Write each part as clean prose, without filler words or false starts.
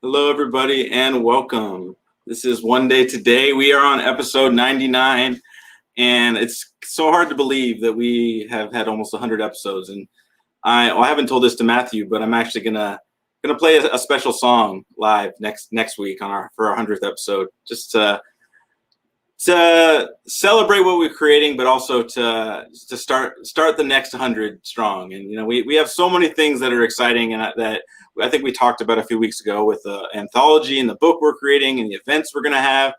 Hello, everybody, and welcome. This is One Day Today. We are on episode 99, and it's so hard to believe that we have had almost 100 episodes. And I haven't told this to Matthew, but I'm actually gonna play a special song live next week on our for our 100th episode, just to celebrate what we're creating, but also to start the next 100 strong. And we have so many things that are exciting, and that I think we talked about a few weeks ago with the anthology and the book we're creating and the events we're going to have.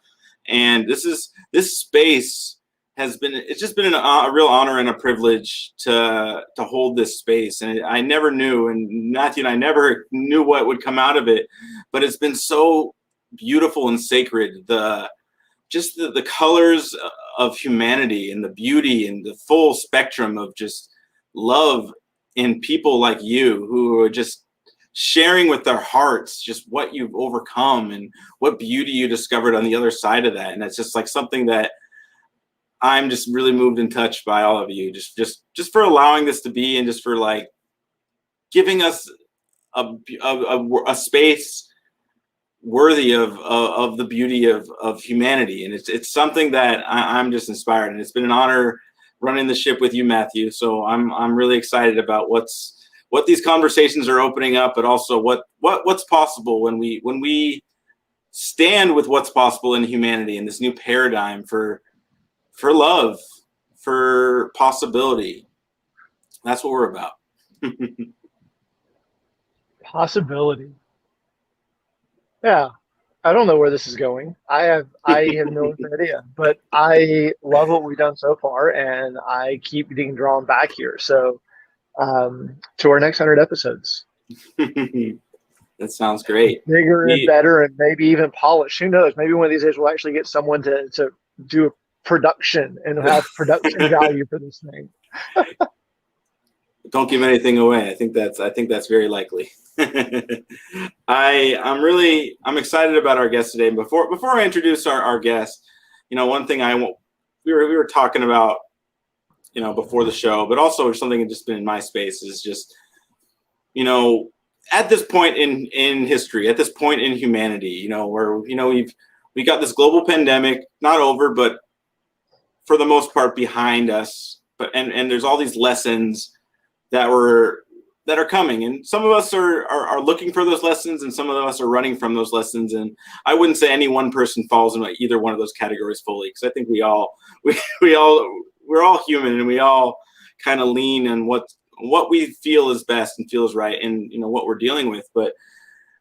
And this space has been it's just been a real honor and a privilege to hold this space. And I never knew, and Matthew and I never knew what would come out of it, but it's been so beautiful and sacred. The colors of humanity and the beauty and the full spectrum of just love in people like you who are just sharing with their hearts just what you've overcome and what beauty you discovered on the other side of that. And it's just like something that I'm just really moved and touched by all of you, just for allowing this to be, and just for like giving us a space worthy of the beauty of humanity. And it's something that I'm just inspired, and it's been an honor running the ship with you, Matthew. So I'm really excited about what these conversations are opening up, but also what's possible when we stand with what's possible in humanity and this new paradigm for love, for possibility. That's what we're about. Possibility. Yeah. I don't know where this is going. I have no idea, but I love what we've done so far, and I keep getting drawn back here. So to our next 100 episodes, That sounds great. bigger and We better, and maybe even polished. Who knows? Maybe one of these days we'll actually get someone to do a production and have production value for this thing. don't give anything away. I think that's very likely. I'm excited about our guest today. Before I introduce our guest, one thing we were talking about, before the show, but also something that's just been in my space is just, you know, at this point in history, at this point in humanity, where we got this global pandemic, not over, but for the most part behind us. But and there's all these lessons that were that are coming, and some of us are looking for those lessons, and some of us are running from those lessons. And I wouldn't say any one person falls in either one of those categories fully, because I think we're all human, and we all kind of lean on what we feel is best and feels right, and what we're dealing with. But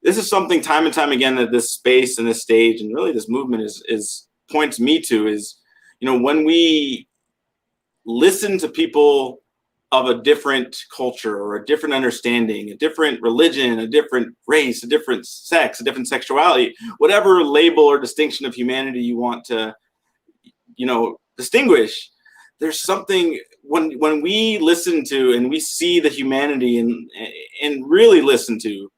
this is something time and time again that this space and this stage and really this movement is points me to is, when we listen to people of a different culture or a different understanding, a different religion, a different race, a different sex, a different sexuality, whatever label or distinction of humanity you want to, distinguish. There's something when we listen to and we see the humanity and really listen to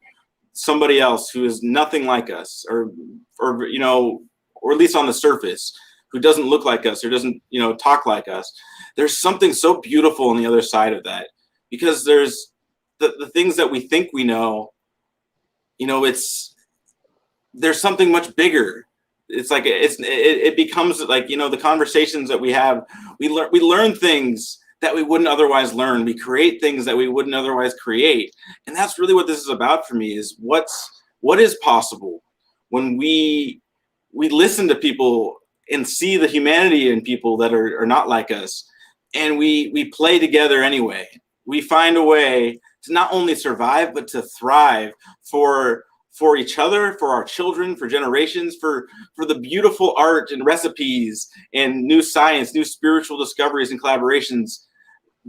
somebody else who is nothing like us, or at least on the surface, who doesn't look like us or doesn't talk like us. There's something so beautiful on the other side of that, because there's the things that we think we know. It's there's something much bigger. It's like it becomes like, the conversations that we have. We learn things that we wouldn't otherwise learn. We create things that we wouldn't otherwise create, and that's really what this is about for me. Is what is possible when we listen to people and see the humanity in people that are not like us, and we play together anyway. We find a way to not only survive but to thrive for each other, for our children, for generations, for the beautiful art and recipes and new science, new spiritual discoveries and collaborations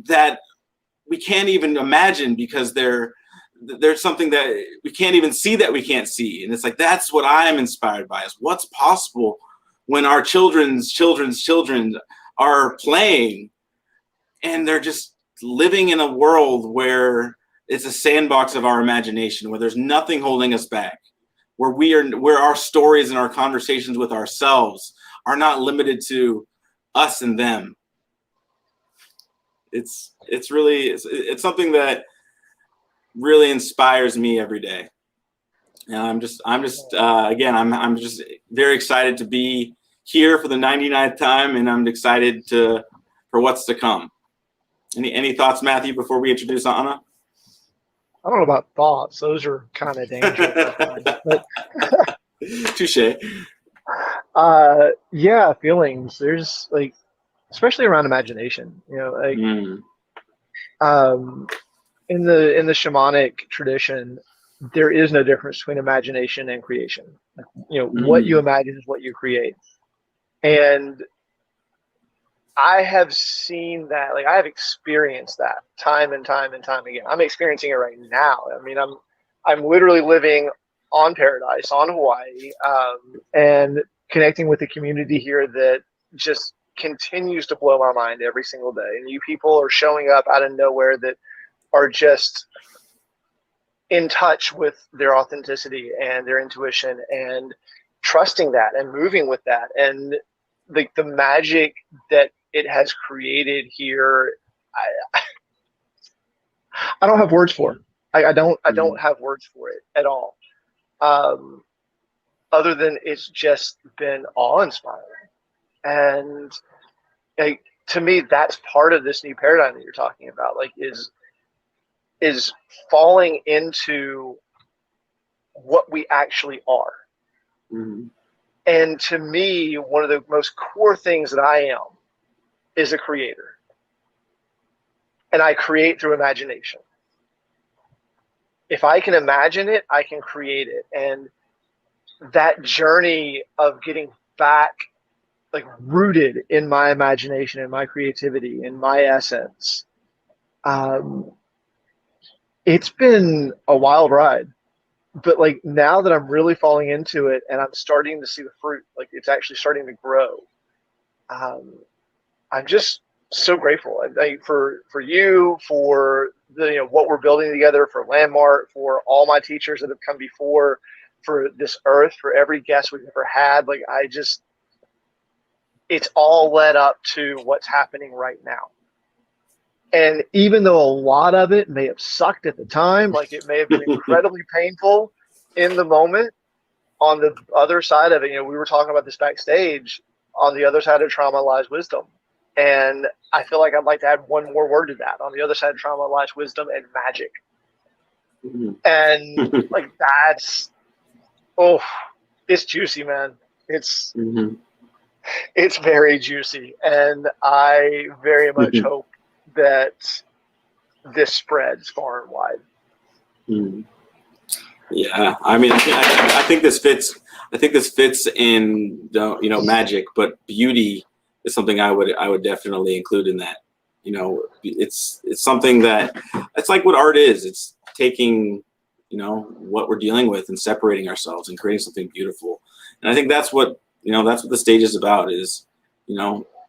that we can't even imagine, because there's something that we can't even see that we can't see. And it's like, that's what I'm inspired by, is what's possible when our children's children are playing, and they're just living in a world where it's a sandbox of our imagination, where there's nothing holding us back, where our stories and our conversations with ourselves are not limited to us and them. It's something that really inspires me every day. Yeah, I'm just very excited to be here for the 99th time, and I'm excited for what's to come. Any thoughts, Matthew, before we introduce Anna? I don't know about thoughts; those are kind of dangerous. But Touche. yeah, feelings. There's like, especially around imagination. Um, in the shamanic tradition, there is no difference between imagination and creation. Like, what you imagine is what you create. And I have seen that, like I have experienced that time and time and time again. I'm experiencing it right now. I mean, I'm literally living on Paradise, on Hawaii, and connecting with the community here that just continues to blow my mind every single day. And you people are showing up out of nowhere that are just in touch with their authenticity and their intuition and trusting that and moving with that. And the magic that it has created here, I don't have words for it. I don't have words for it at all. Other than it's just been awe-inspiring. And like, to me, that's part of this new paradigm that you're talking about, like is falling into what we actually are. Mm-hmm. And to me, one of the most core things that I am is a creator. And I create through imagination. If I can imagine it, I can create it. And that journey of getting back, like, rooted in my imagination and my creativity and my essence, it's been a wild ride. But like, now that I'm really falling into it and I'm starting to see the fruit, like it's actually starting to grow, I'm just so grateful. For you, for what we're building together, for Landmark, for all my teachers that have come before, for this earth, for every guest we've ever had. Like, it's all led up to what's happening right now. And even though a lot of it may have sucked at the time, like it may have been incredibly painful in the moment, on the other side of it, we were talking about this backstage, on the other side of trauma lies wisdom. And I feel like I'd like to add one more word to that. On the other side of trauma lies wisdom and magic. Mm-hmm. And like, it's juicy, man. It's very juicy. And I very much hope that this spreads far and wide. Yeah, I mean, I think this fits. I think this fits in magic, but beauty is something I would definitely include in that. It's something that, it's like what art is. It's taking what we're dealing with and separating ourselves and creating something beautiful. And I think that's what the stage is about, is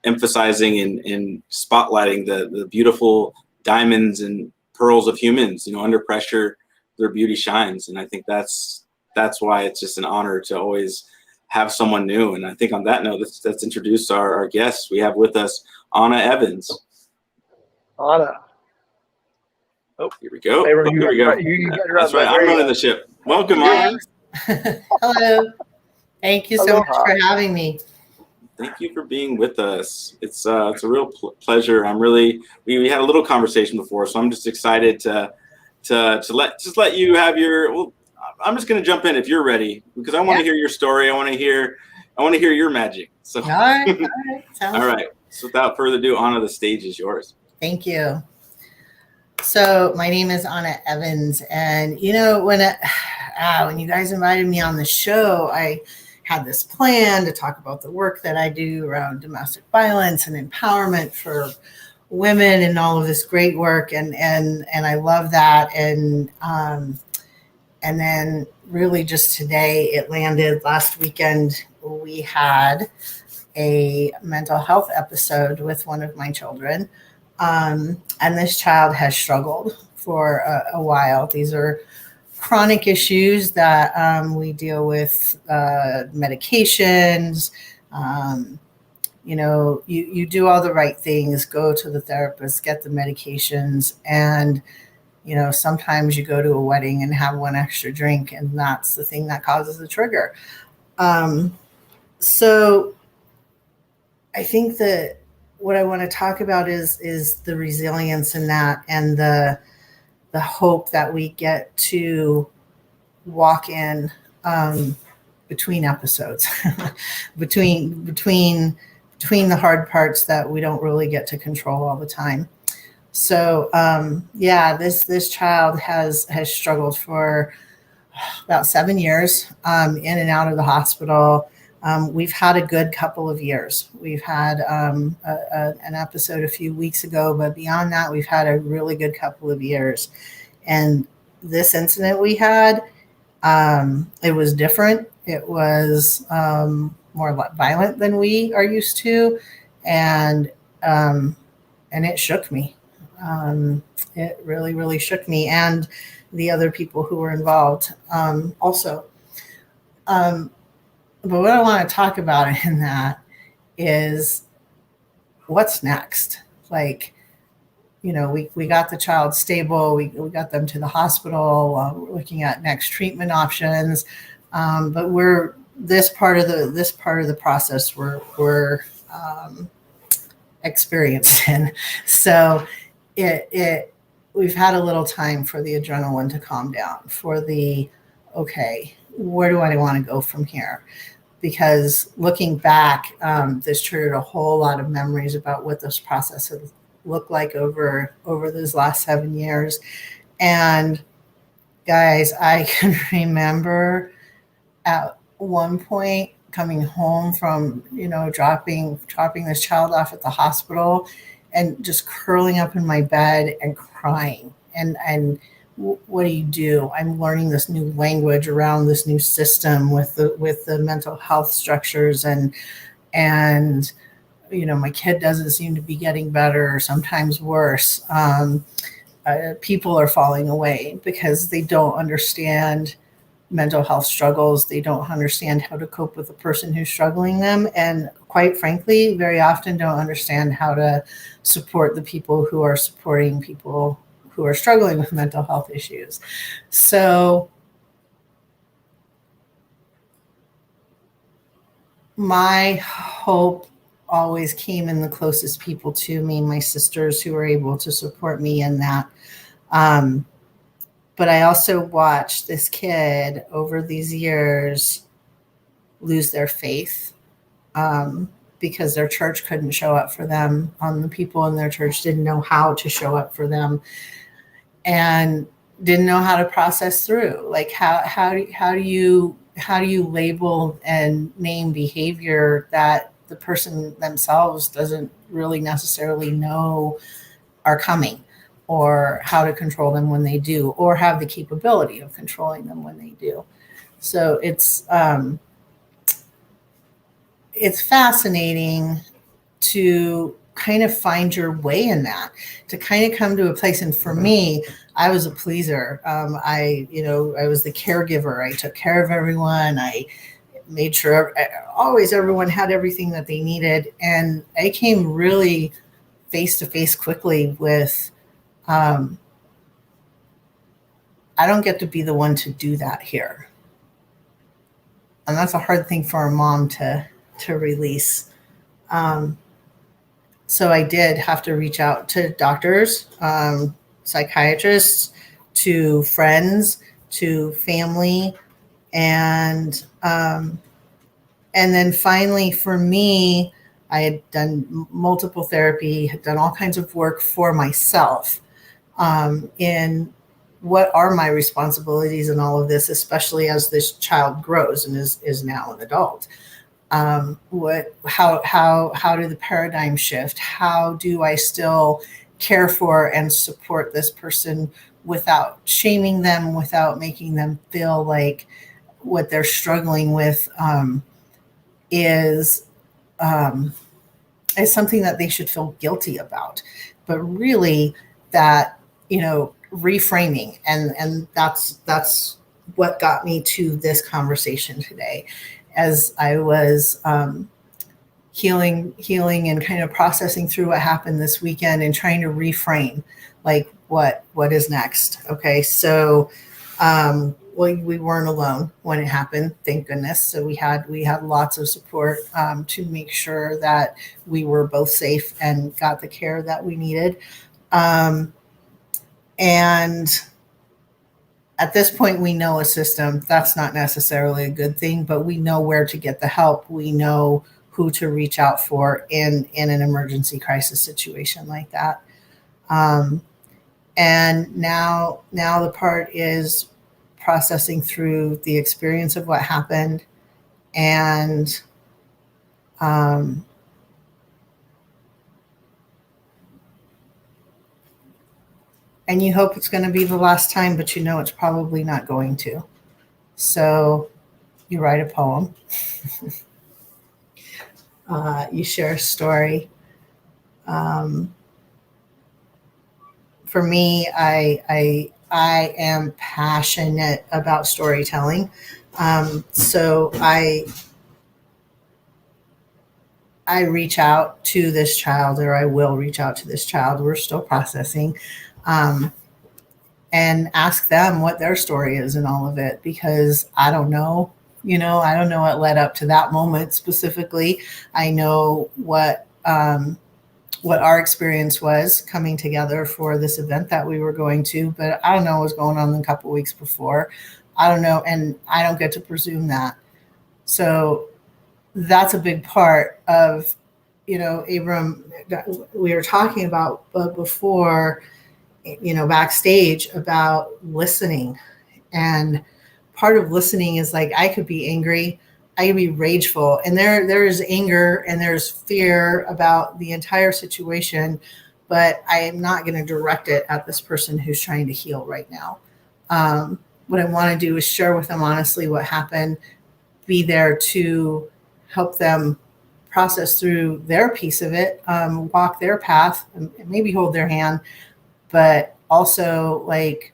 emphasizing and spotlighting the beautiful diamonds and pearls of humans. Under pressure, their beauty shines. And I think that's why it's just an honor to always have someone new. And I think on that note, let's introduce our guests. We have with us Anna Evans. Anna. Oh, here we go. Here we go. That's right. I'm running the ship. Welcome, Anna. Hello. Thank you so much for having me. Thank you for being with us. It's a real pleasure. We had a little conversation before, so I'm just excited to let you have your. Well, I'm just going to jump in if you're ready, because I want to hear your story. I want to hear your magic. So all right. All right. So without further ado, Anna, the stage is yours. Thank you. So my name is Anna Evans, and when you guys invited me on the show, I had this plan to talk about the work that I do around domestic violence and empowerment for women and all of this great work. And I love that. And then really just today it landed. Last weekend, we had a mental health episode with one of my children. And this child has struggled for a while. These are chronic issues that we deal with, medications. You do all the right things, go to the therapist, get the medications, and sometimes you go to a wedding and have one extra drink, and that's the thing that causes the trigger. So I think that what I want to talk about is the resilience in that, and the hope that we get to walk in between episodes, between the hard parts that we don't really get to control all the time. So this child has struggled for about 7 years, in and out of the hospital. We've had a good couple of years. We've had an episode a few weeks ago, but beyond that, we've had a really good couple of years. And this incident we had, it was different. It was more violent than we are used to, and it shook me. It really, really shook me, and the other people who were involved also. But what I want to talk about in that is what's next. Like, we got the child stable. We got them to the hospital. We're looking at next treatment options. But we're this part of the process we're experiencing. So we've had a little time for the adrenaline to calm down, for okay, where do I want to go from here? Because looking back, this triggered a whole lot of memories about what this process has looked like over those last 7 years. And guys, I can remember at one point coming home from, dropping this child off at the hospital and just curling up in my bed and crying. And what do? I'm learning this new language around this new system with the mental health structures, and my kid doesn't seem to be getting better, or sometimes worse. People are falling away because they don't understand mental health struggles. They don't understand how to cope with a person who's struggling them, and quite frankly, very often don't understand how to support the people who are supporting people who are struggling with mental health issues. So my hope always came in the closest people to me, my sisters, who were able to support me in that. But I also watched this kid over these years lose their faith, because their church couldn't show up for them. The people in their church didn't know how to show up for them, and didn't know how to process through. Like, how do you label and name behavior that the person themselves doesn't really necessarily know are coming, or how to control them when they do, or have the capability of controlling them when they do. So it's fascinating to kind of find your way in that, to kind of come to a place. And for me, I was a pleaser. I was the caregiver. I took care of everyone. I made sure always everyone had everything that they needed. And I came really face to face quickly with, I don't get to be the one to do that here. And that's a hard thing for a mom to release. So I did have to reach out to doctors, psychiatrists, to friends, to family. And then finally, for me, I had done multiple therapy, had done all kinds of work for myself, in what are my responsibilities in all of this, especially as this child grows and is now an adult. How do the paradigm shift? How do I still care for and support this person without shaming them, without making them feel like what they're struggling with is something that they should feel guilty about, but really that, reframing. And that's what got me to this conversation today. As I was healing and kind of processing through what happened this weekend and trying to reframe, like what is next. Okay, so we weren't alone when it happened, thank goodness. So we had lots of support to make sure that we were both safe and got the care that we needed. And at this point, we know a system. That's not necessarily a good thing, but we know where to get the help. We know who to reach out for in an emergency crisis situation like that. And now the part is processing through the experience of what happened, and you hope it's going to be the last time, but you know it's probably not going to. So you write a poem, you share a story. For me, I am passionate about storytelling. So I reach out to this child, or I will reach out to this child. We're still processing, and ask them what their story is in all of it, because I don't know. I don't know what led up to that moment specifically. I know what our experience was coming together for this event that we were going to, but I don't know what was going on a couple of weeks before. I don't know, and I don't get to presume that. So that's a big part of, Abram, we were talking about before, backstage, about listening. And part of listening is like, I could be angry, I could be rageful, and there is anger and there's fear about the entire situation, but I am not going to direct it at this person who's trying to heal right now. What I want to do is share with them honestly what happened, be there to help them process through their piece of it, walk their path, and maybe hold their hand, but also like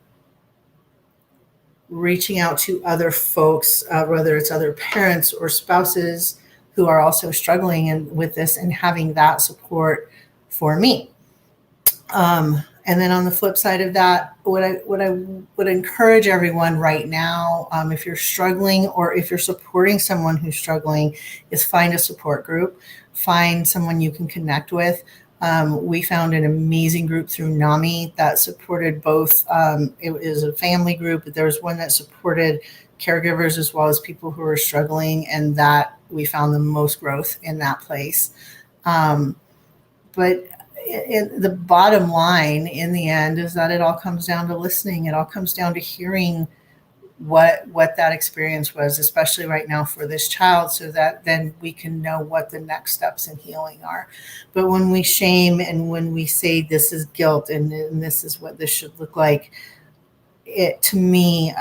reaching out to other folks, whether it's other parents or spouses who are also struggling with this, and having that support for me. And then on the flip side of that, what I would encourage everyone right now, if you're struggling or if you're supporting someone who's struggling, is find a support group, find someone you can connect with. We found an amazing group through NAMI that supported both. It was a family group, but there was one that supported caregivers as well as people who were struggling, and that we found the most growth in that place. But the bottom line in the end is that it all comes down to listening. It all comes down to hearing what that experience was, especially right now for this child, so that then we can know what the next steps in healing are. But when we shame and when we say this is guilt and this is what this should look like, to me,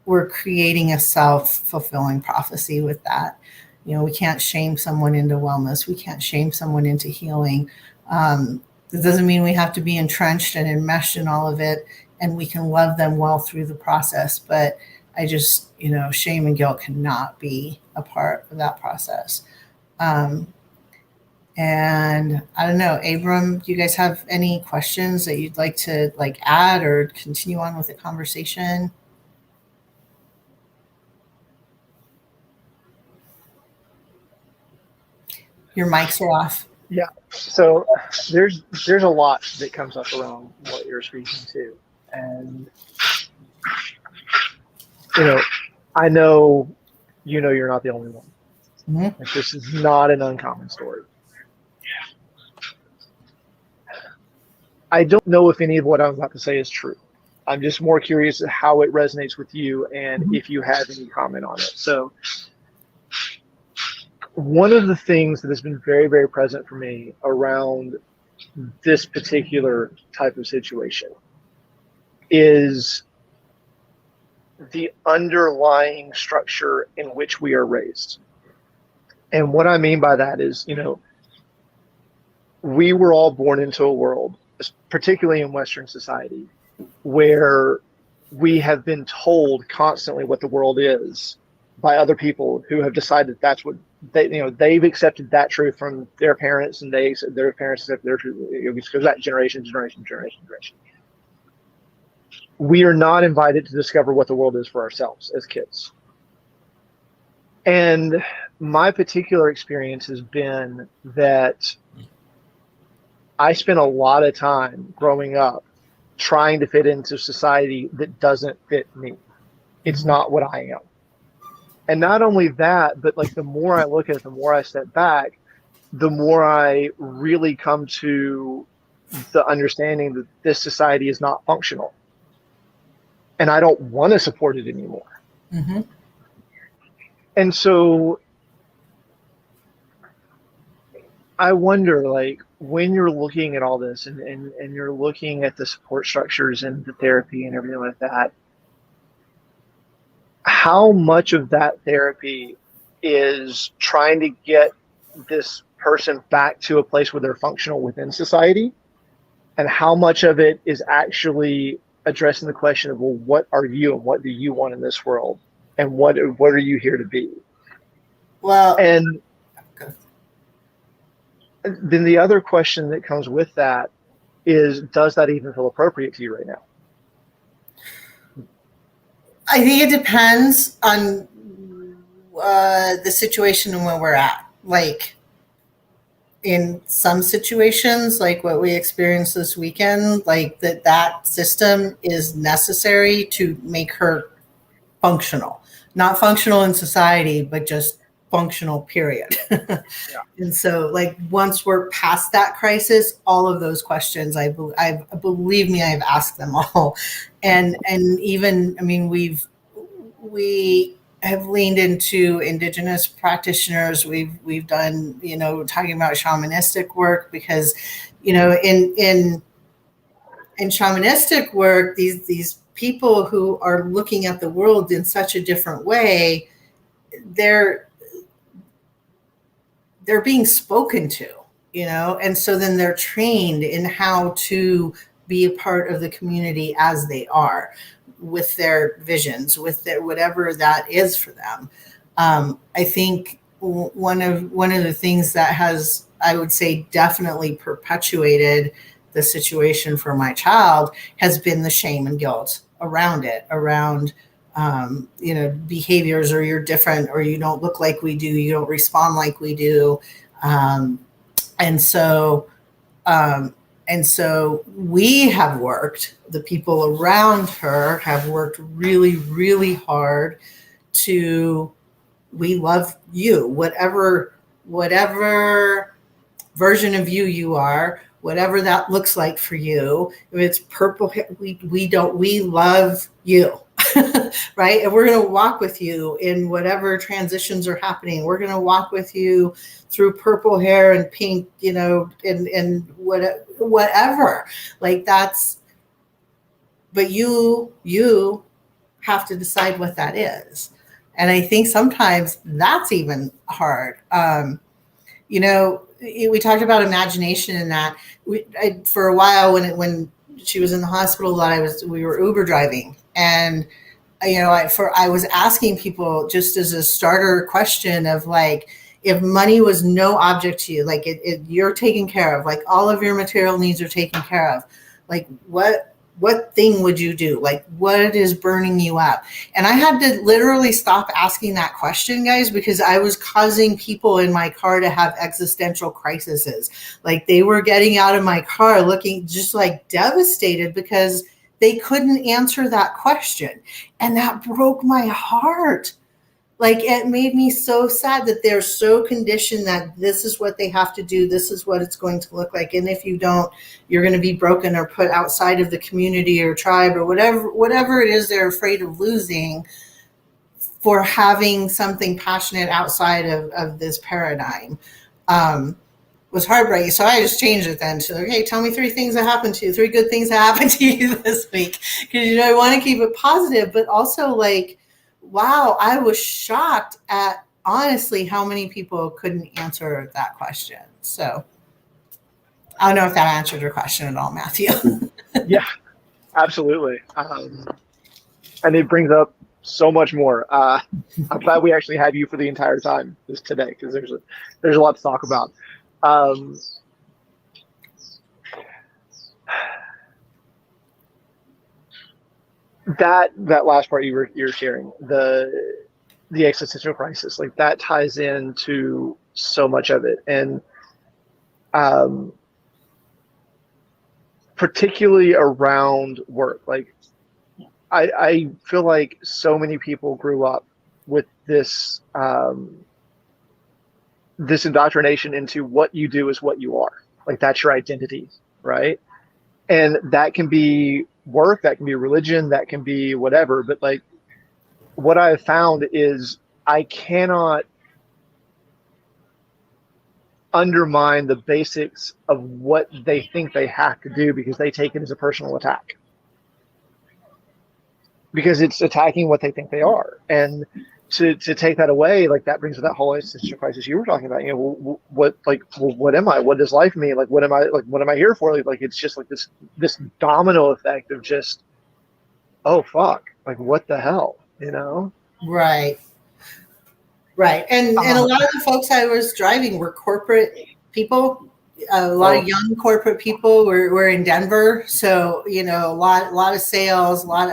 we're creating a self-fulfilling prophecy with that. We can't shame someone into wellness. We can't shame someone into healing. It doesn't mean we have to be entrenched and enmeshed in all of it, and we can love them well through the process. But I just, shame and guilt cannot be a part of that process. And I don't know, Abram, do you guys have any questions that you'd like to add or continue on with the conversation? Your mics are off. Yeah. So there's a lot that comes up around what you're speaking to. And, I know, you're not the only one. Mm-hmm. Like, this is not an uncommon story. I don't know if any of what I'm about to say is true. I'm just more curious how it resonates with you and if you have any comment on it. So one of the things that has been very, very present for me around this particular type of situation is the underlying structure in which we are raised. And what I mean by that is, we were all born into a world, particularly in Western society, where we have been told constantly what the world is by other people who have decided that's what they've accepted that truth from their parents, and their parents accept their truth. It goes that generation. We are not invited to discover what the world is for ourselves as kids. And my particular experience has been that I spent a lot of time growing up trying to fit into society that doesn't fit me. It's not what I am. And not only that, but like the more I look at it, the more I step back, the more I really come to the understanding that this society is not functional. And I don't want to support it anymore. Mm-hmm. And so I wonder, like, when you're looking at all this and you're looking at the support structures and the therapy and everything like that, how much of that therapy is trying to get this person back to a place where they're functional within society, and how much of it is actually addressing the question of, well, what are you and what do you want in this world, and what are you here to be? Well, and then the other question that comes with that is, does that even feel appropriate to you right now? I think it depends on the situation and where we're at. Like, in some situations, like what we experienced this weekend, like that system is necessary to make her functional. Not functional in society, but just functional, period. Yeah. And so, like, once we're past that crisis, all of those questions, I believe me, I've asked them all. And even, I mean, we have leaned into Indigenous practitioners. We've done, talking about shamanistic work, because, in shamanistic work, these people who are looking at the world in such a different way, they're being spoken to, and so then they're trained in how to be a part of the community as they are, with their visions, with their whatever that is for them. I think one of the things that has, I would say, definitely perpetuated the situation for my child has been the shame and guilt around it, around behaviors, or you're different, or you don't look like we do, you don't respond like we do. And so we have worked, the people around her have worked really, really hard to, we love you, whatever version of you are, whatever that looks like for you. If it's purple, we love you. Right? And we're going to walk with you in whatever transitions are happening. We're going to walk with you through purple hair and pink, and whatever. Like, that's, but you have to decide what that is. And I think sometimes that's even hard. We talked about imagination, and that for a while when she was in the hospital, we were Uber driving, and I was asking people, just as a starter question, of like, if money was no object to you, like you're taken care of, like all of your material needs are taken care of, like what thing would you do? Like, what is burning you up? And I had to literally stop asking that question, guys, because I was causing people in my car to have existential crises. Like, they were getting out of my car looking just like devastated because they couldn't answer that question. And that broke my heart. Like, it made me so sad that they're so conditioned that this is what they have to do. This is what it's going to look like. And if you don't, you're going to be broken or put outside of the community or tribe or whatever it is they're afraid of losing for having something passionate outside of this paradigm. Was heartbreaking. So I just changed it then to, okay, tell me 3 things that happened to you, 3 good things that happened to you this week. Because, I want to keep it positive, but also, like, wow, I was shocked at, honestly, how many people couldn't answer that question. So I don't know if that answered your question at all, Matthew. Yeah, absolutely. And it brings up so much more. I'm glad we actually had you for the entire time this today, because there's a lot to talk about. That last part you're sharing, the existential crisis, like that ties into so much of it, and particularly around work. Like I feel like so many people grew up with this this indoctrination into what you do is what you are. Like that's your identity, right? And that can be work, that can be religion, that can be whatever. But like what I have found is I cannot undermine the basics of what they think they have to do, because they take it as a personal attack, because it's attacking what they think they are. And to take that away, like that brings to that whole existential crisis you were talking about. You know, what am I? What does life mean? Like, what am I here for? Like it's just like this domino effect of just, oh fuck, like what the hell, you know? Right. And a lot of the folks I was driving were corporate people. A lot of young corporate people were in Denver. So, you know, a lot of sales, when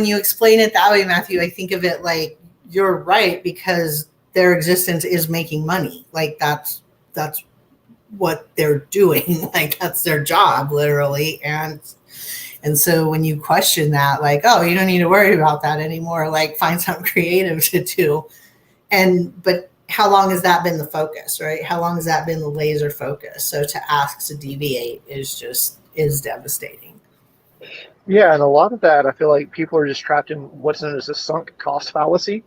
you explain it that way, Matthew, I think of it like you're right, because their existence is making money. Like that's what they're doing. Like that's their job, literally. And so when you question that, like, oh, you don't need to worry about that anymore. Like find something creative to do. But how long has that been the focus, right? How long has that been the laser focus? So to ask to deviate is devastating. Yeah, and a lot of that, I feel like people are just trapped in what's known as the sunk cost fallacy.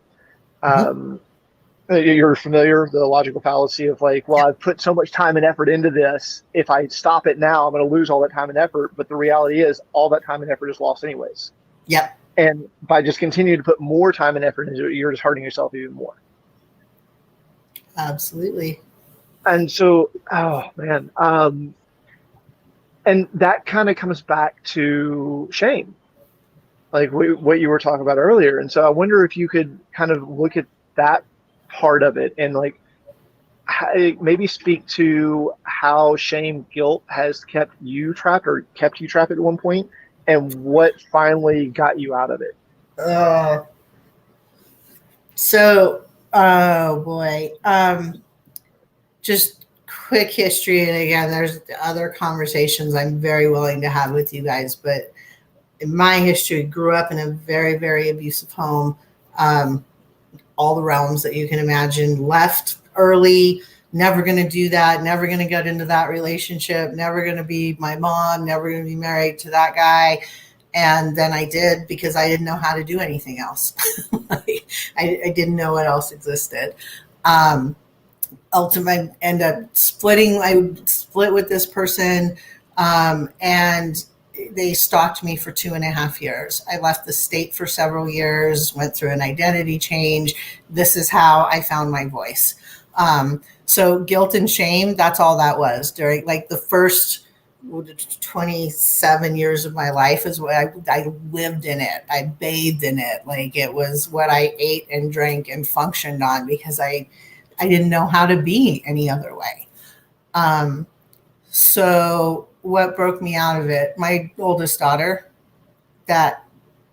You're familiar with the logical fallacy of like, well, I've put so much time and effort into this. If I stop it now, I'm going to lose all that time and effort. But the reality is all that time and effort is lost anyways. Yep. And by just continuing to put more time and effort into it, you're just hurting yourself even more. Absolutely. And so, oh man. And that kind of comes back to shame, like what you were talking about earlier. And so I wonder if you could kind of look at that part of it and like maybe speak to how shame, guilt has kept you trapped at one point, and what finally got you out of it. Oh boy. Just quick history, and again, there's other conversations I'm very willing to have with you guys, but in my history, grew up in a very, very abusive home, all the realms that you can imagine, left early, never going to do that, never going to get into that relationship, never going to be my mom, never going to be married to that guy. And then I did, because I didn't know how to do anything else. I didn't know what else existed. Ultimately, I end up splitting. I split with this person, and they stalked me for 2.5 years. I left the state for several years, went through an identity change. This is how I found my voice. So guilt and shame, that's all that was during like the first 27 years of my life is what I lived in it. I bathed in it. Like it was what I ate and drank and functioned on, because I didn't know how to be any other way. So what broke me out of it? My oldest daughter, that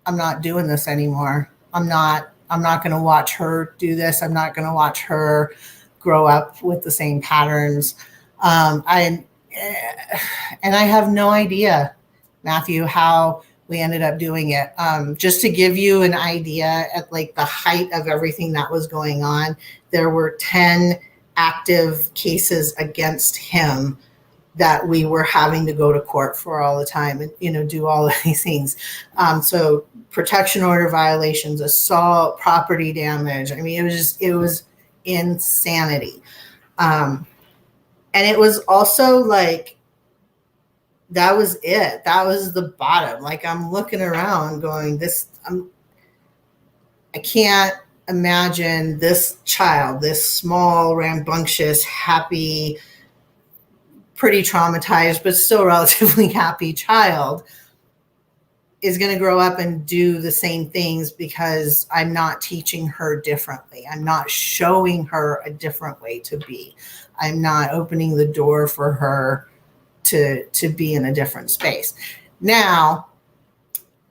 I'm not doing this anymore. I'm not going to watch her do this. I'm not going to watch her grow up with the same patterns. And I have no idea, Matthew, how we ended up doing it. Just to give you an idea, at like the height of everything that was going on, there were 10 active cases against him that we were having to go to court for all the time and, do all of these things. So protection order violations, assault, property damage. I mean, it was insanity. And it was also like, that was it. That was the bottom. Like I'm looking around going, I can't imagine this child, this small, rambunctious, happy, pretty traumatized, but still relatively happy child is going to grow up and do the same things because I'm not teaching her differently. I'm not showing her a different way to be. I'm not opening the door for her to be in a different space. Now,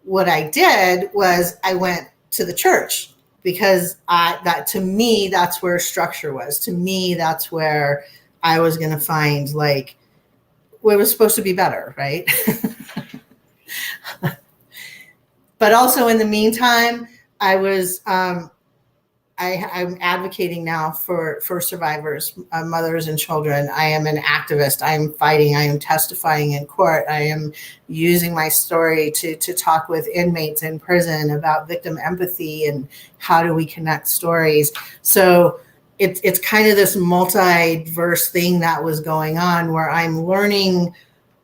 what I did was I went to the church because that to me, that's where structure was. To me, that's where I was going to find like what was supposed to be better, right? But also in the meantime, I was I'm advocating now for survivors, mothers and children. I am an activist. I am fighting. I am testifying in court. I am using my story to talk with inmates in prison about victim empathy and how do we connect stories. So it's kind of this multi-verse thing that was going on where I'm learning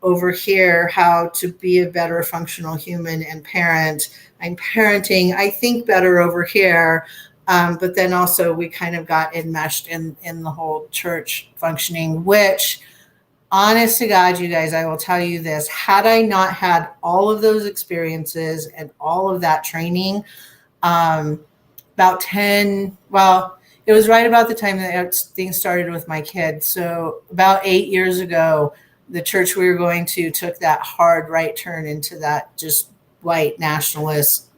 over here how to be a better functional human and parent. I'm parenting, I think, better over here. But then also we kind of got enmeshed in the whole church functioning, which, honest to God, you guys, I will tell you this, had I not had all of those experiences and all of that training, about 10, well, it was right about the time that things started with my kids. So about 8 years ago, the church we were going to took that hard right turn into that just white nationalist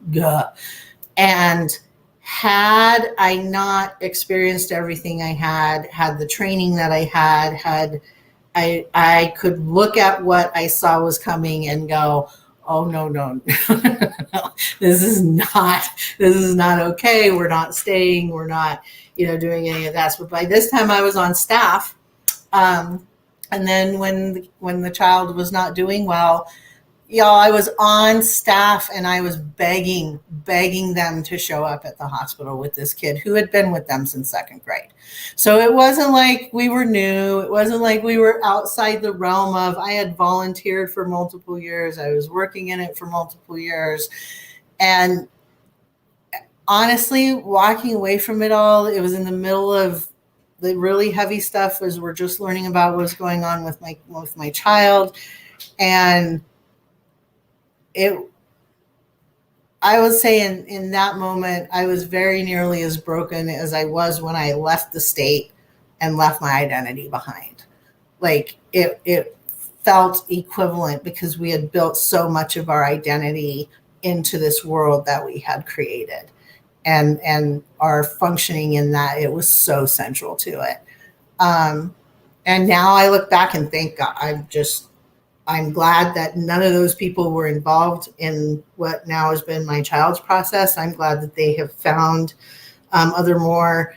and had I not experienced everything I had the training that I had I could look at what I saw was coming and go, oh no, this is not okay. We're not staying. We're not, doing any of that. But by this time I was on staff. And then when the child was not doing well, y'all, I was on staff and I was begging them to show up at the hospital with this kid who had been with them since second grade. So it wasn't like we were new. It wasn't like we were outside the realm of, I had volunteered for multiple years. I was working in it for multiple years. And honestly, walking away from it all, it was in the middle of the really heavy stuff as we're just learning about what's going on with my child. And I would say in that moment, I was very nearly as broken as I was when I left the state and left my identity behind. Like it felt equivalent because we had built so much of our identity into this world that we had created. And our functioning in that, it was so central to it. And now I look back and think, I'm glad that none of those people were involved in what now has been my child's process. I'm glad that they have found other more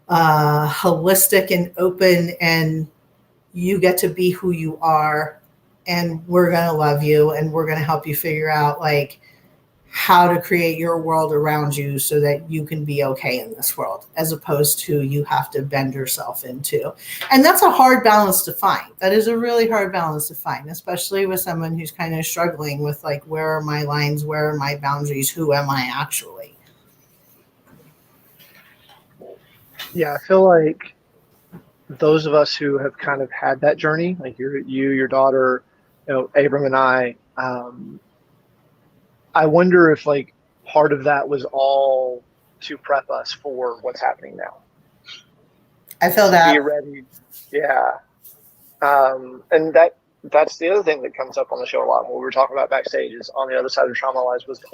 holistic and open, and you get to be who you are, and we're going to love you, and we're going to help you figure out like how to create your world around you so that you can be okay in this world, as opposed to you have to bend yourself into. And that's a hard balance to find. That is a really hard balance to find, especially with someone who's kind of struggling with like, where are my lines? Where are my boundaries? Who am I actually? Yeah, I feel like those of us who have kind of had that journey, like your daughter, Abram and I wonder if like part of that was all to prep us for what's happening now. I feel that. Be ready. Yeah. And that's the other thing that comes up on the show a lot. What we were talking about backstage is on the other side of trauma lies wisdom.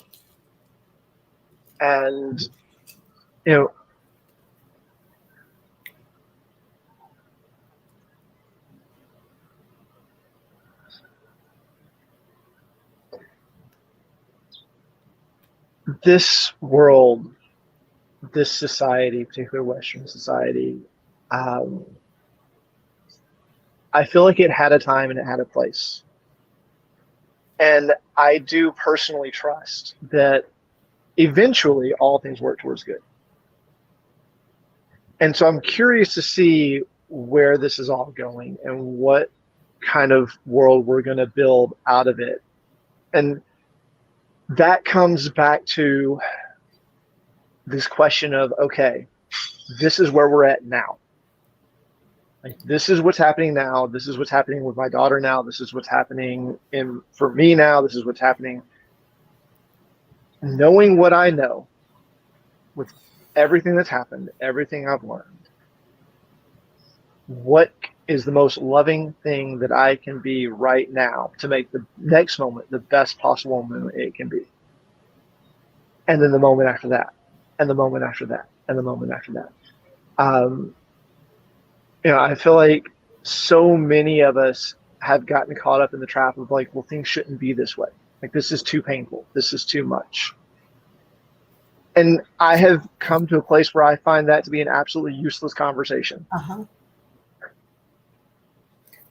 And, this world, this society, particularly Western society, I feel like it had a time and it had a place. And I do personally trust that eventually all things work towards good. And so I'm curious to see where this is all going and what kind of world we're going to build out of it. And that comes back to this question of, okay, this is where we're at now. Like, this is what's happening now. This is what's happening with my daughter now. This is what's happening for me now. This is what's happening. knowing what I know, with everything that's happened, everything I've learned, what is the most loving thing that I can be right now to make the next moment the best possible moment it can be? And then the moment after that, and the moment after that, and the moment after that. I feel like so many of us have gotten caught up in the trap of like, well, things shouldn't be this way. Like, this is too painful. This is too much. And I have come to a place where I find that to be an absolutely useless conversation. Uh-huh.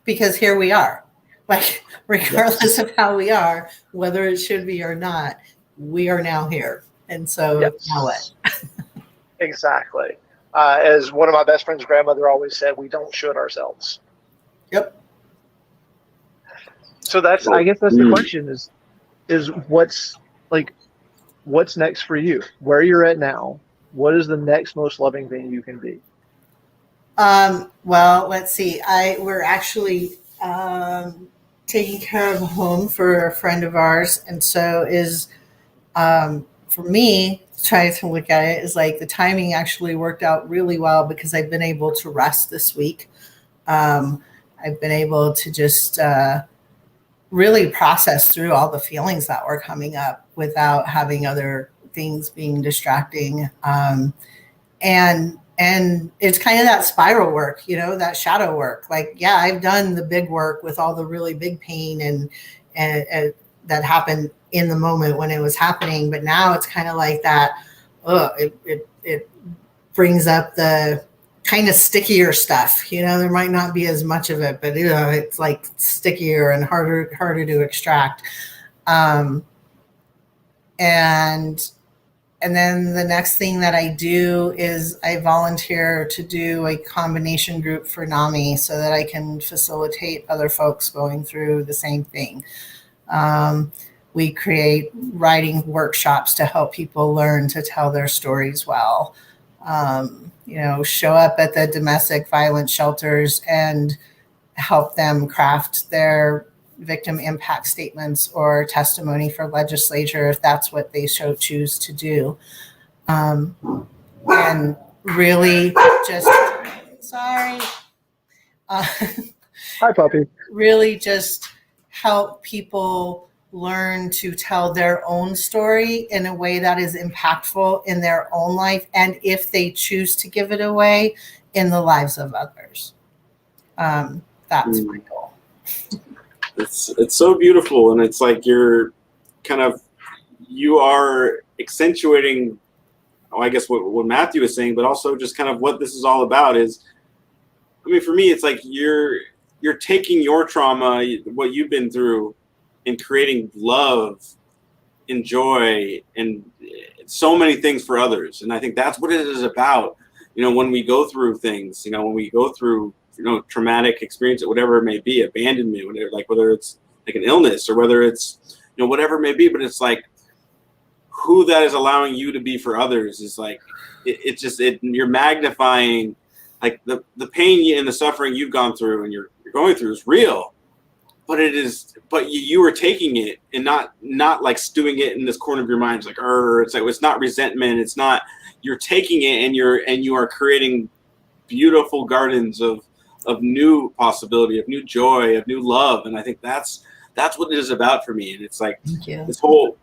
Because here we are. Like, regardless of how we are, whether it should be or not, we are now here. And so now what? Exactly. As one of my best friend's grandmother always said, we don't should ourselves. Yep. So I guess that's the question is what's next for you? Where you're at now, what is the next most loving thing you can be? Well, let's see. We're actually taking care of a home for a friend of ours. And so for me, trying to look at it is like the timing actually worked out really well because I've been able to rest this week. I've been able to just really process through all the feelings that were coming up without having other things being distracting. And it's kind of that spiral work, that shadow work. Like, yeah, I've done the big work with all the really big pain and that happened in the moment when it was happening. But now it's kind of like that. It brings up the kind of stickier stuff. There might not be as much of it, but it's like stickier and harder to extract. And then the next thing that I do is I volunteer to do a combination group for NAMI so that I can facilitate other folks going through the same thing. We create writing workshops to help people learn to tell their stories well. Show up at the domestic violence shelters and help them craft their victim impact statements or testimony for legislature if that's what they choose to do. And really just, sorry. Hi, puppy. Really just help people learn to tell their own story in a way that is impactful in their own life, and if they choose to give it away, in the lives of others. That's my goal. It's so beautiful, and it's like you are accentuating, I guess what Matthew is saying, but also just kind of what this is all about is, for me, it's like you're taking your trauma, what you've been through, and creating love and joy and so many things for others. And I think that's what it is about, when we go through things, when we go through, traumatic experience, whatever it may be, abandonment, whether it's like an illness or whether it's, whatever it may be, but it's like who that is allowing you to be for others is like, you're magnifying like the pain and the suffering you've gone through and you're going through is real. But you are taking it and not like stewing it in this corner of your mind. It's like, it's not resentment. It's not, you're taking it and you are creating beautiful gardens of new possibility, of new joy, of new love. And I think that's what it is about for me. And it's like this whole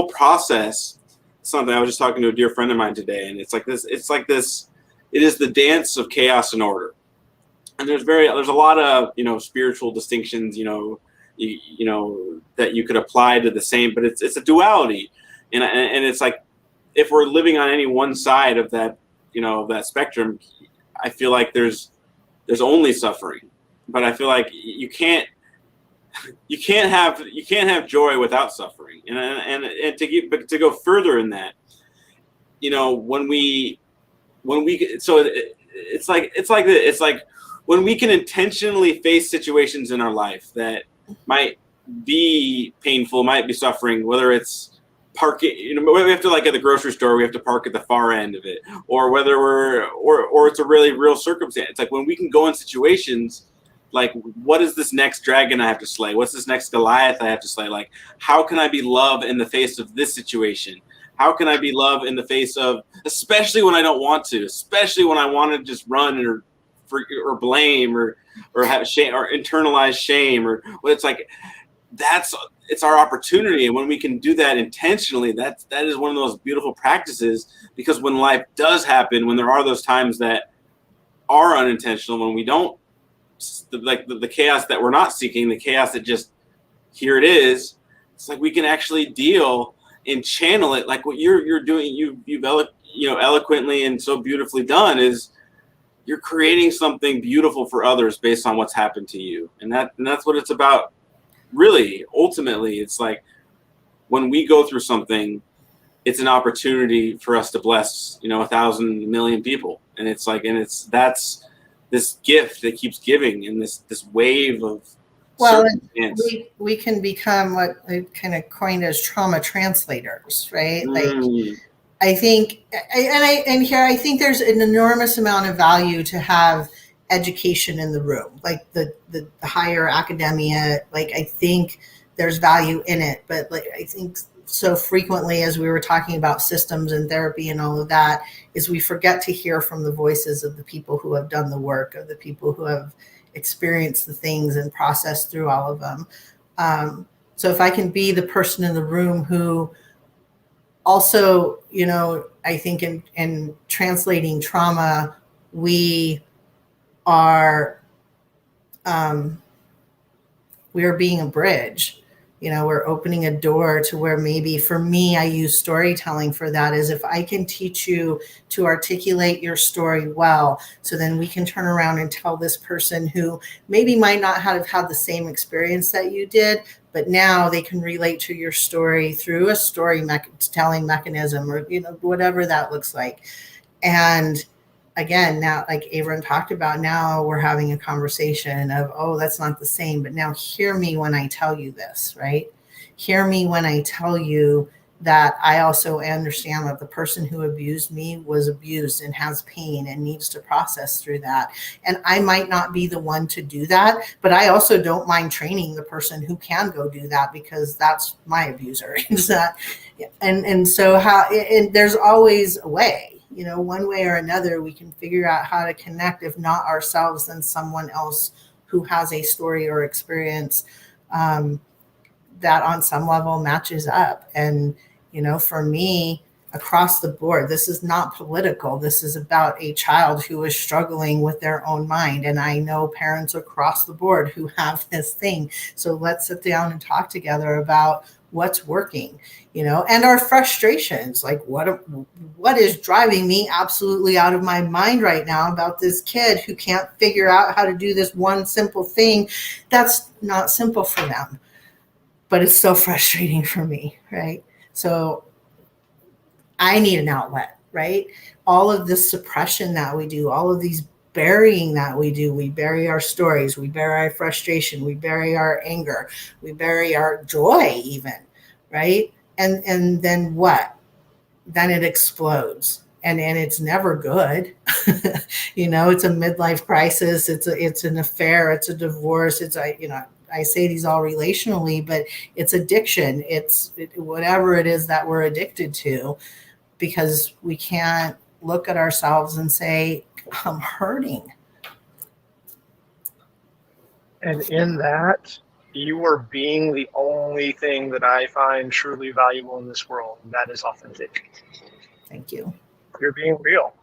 process, something I was just talking to a dear friend of mine today. And it's like this, it is the dance of chaos and order. And there's a lot of, spiritual distinctions, that you could apply to the same, but it's a duality. And it's like, if we're living on any one side of that, that spectrum, I feel like there's only suffering, but I feel like you can't have joy without suffering. And to go further in that, it's like when we can intentionally face situations in our life that might be painful, might be suffering, whether it's parking, we have to, like at the grocery store, we have to park at the far end of it, or whether or it's a really real circumstance. It's like when we can go in situations like, what is this next dragon I have to slay? What's this next Goliath I have to slay? Like, how can I be love in the face of this situation? How can I be love in the face of, especially when I don't want to, especially when I want to just run or blame or have shame or internalize shame, or what it's like, it's our opportunity. And when we can do that intentionally, that is one of those beautiful practices, because when life does happen, when there are those times that are unintentional, when we don't, like the chaos that we're not seeking, the chaos that just, here it is, it's like we can actually deal and channel it, like what you're doing, you've eloquently and so beautifully done, is you're creating something beautiful for others based on what's happened to you. And that's what it's about. Really, ultimately, it's like when we go through something, it's an opportunity for us to bless, 1,000 million people. And it's like, that's this gift that keeps giving, and this wave of, well, we can become what I kind of coined as trauma translators, right? Like, I think, I think there's an enormous amount of value to have education in the room, like the higher academia. Like, I think there's value in it, but like, I think so frequently, as we were talking about systems and therapy and all of that, is we forget to hear from the voices of the people who have done the work, of the people who have experienced the things and processed through all of them. So if I can be the person in the room who also, I think in translating trauma, we are being a bridge. We're opening a door to where, maybe for me, I use storytelling for that, is if I can teach you to articulate your story well, so then we can turn around and tell this person who maybe might not have had the same experience that you did, but now they can relate to your story through a storytelling mechanism, or, whatever that looks like. And again, now, like Avron talked about, now we're having a conversation of, oh, that's not the same, but now hear me when I tell you this, right? Hear me when I tell you that I also understand that the person who abused me was abused and has pain and needs to process through that. And I might not be the one to do that, but I also don't mind training the person who can go do that, because that's my abuser. And so there's always a way. One way or another, we can figure out how to connect, if not ourselves, then someone else who has a story or experience that on some level matches up. And, for me, across the board, this is not political. This is about a child who is struggling with their own mind. And I know parents across the board who have this thing. So let's sit down and talk together about what's working, and our frustrations, like what is driving me absolutely out of my mind right now about this kid who can't figure out how to do this one simple thing that's not simple for them, but it's so frustrating for me, right? So I need an outlet, right? All of this suppression that we do, all of these burying that we do, we bury our stories, we bury our frustration, we bury our anger, we bury our joy even, right? And then what? Then it explodes, and it's never good. It's a midlife crisis. It's an affair. It's a divorce. I say these all relationally, but it's addiction. It's whatever it is that we're addicted to, because we can't look at ourselves and say, I'm hurting. And in that, you are being the only thing that I find truly valuable in this world. And that is authentic. Thank you. You're being real.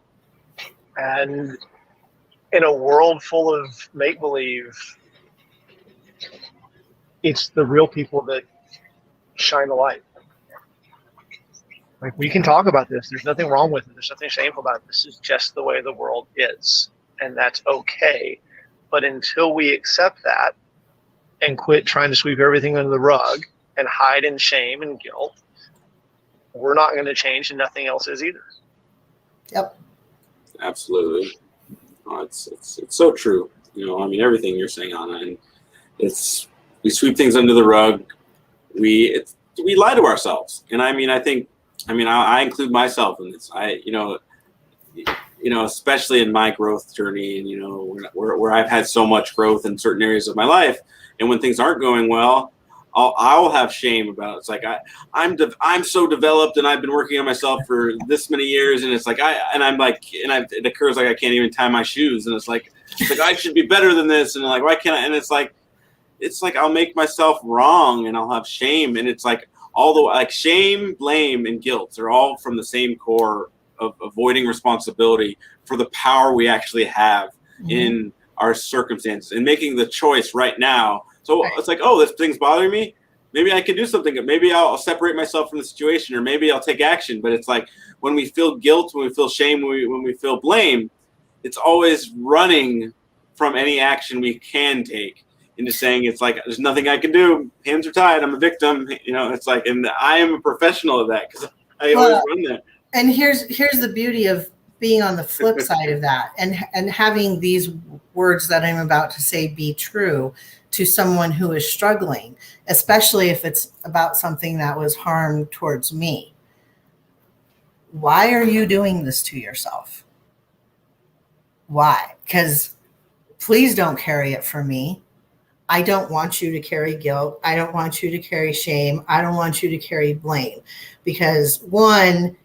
And in a world full of make-believe, it's the real people that shine the light. Like, we can talk about this. There's nothing wrong with it. There's nothing shameful about it. This is just the way the world is. And that's okay. But until we accept that and quit trying to sweep everything under the rug and hide in shame and guilt, we're not going to change, and nothing else is either. Yep. Absolutely. Oh, it's so true. Everything you're saying, Anna, and we sweep things under the rug. We lie to ourselves. And I include myself in this. especially in my growth journey, and where I've had so much growth in certain areas of my life, and when things aren't going well, I'll have shame about it. It's like I'm so developed, and I've been working on myself for this many years, and it's like it occurs like I can't even tie my shoes, and it's like I should be better than this, and like why can't I? And it's like I'll make myself wrong, and I'll have shame, and it's like shame, blame, and guilt are all from the same core of avoiding responsibility for the power we actually have in our circumstances and making the choice right now. So it's like, oh, this thing's bothering me. Maybe I can do something. Maybe I'll separate myself from the situation, or maybe I'll take action. But it's like when we feel guilt, when we feel shame, when we feel blame, it's always running from any action we can take into saying it's like, there's nothing I can do. Hands are tied. I'm a victim. It's like, and I am a professional of that because I always run there. And here's the beauty of being on the flip side of that and having these words that I'm about to say be true to someone who is struggling, especially if it's about something that was harm towards me. Why are you doing this to yourself? Why? Because please don't carry it for me. I don't want you to carry guilt. I don't want you to carry shame. I don't want you to carry blame, because one,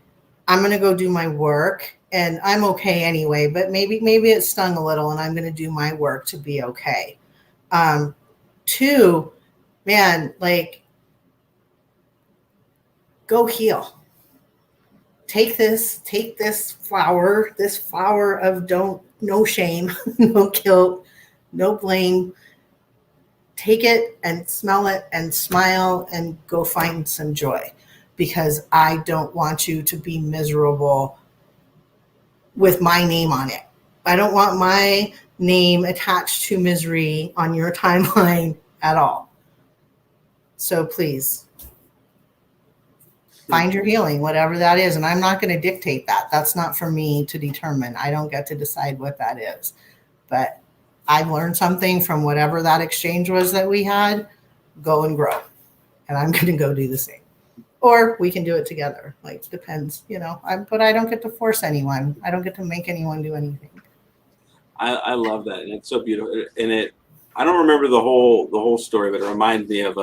I'm going to go do my work and I'm okay anyway, but maybe it stung a little and I'm going to do my work to be okay. Two, man, like, go heal. Take this flower of no shame, no guilt, no blame. Take it and smell it and smile and go find some joy, because I don't want you to be miserable with my name on it. I don't want my name attached to misery on your timeline at all. So please find your healing, whatever that is. And I'm not going to dictate that. That's not for me to determine. I don't get to decide what that is. But I've learned something from whatever that exchange was that we had. Go and grow. And I'm going to go do the same. Or we can do it together. Like, depends, but I don't get to force anyone. I don't get to make anyone do anything. I love that. And it's so beautiful. And I don't remember the whole story, but it reminds me of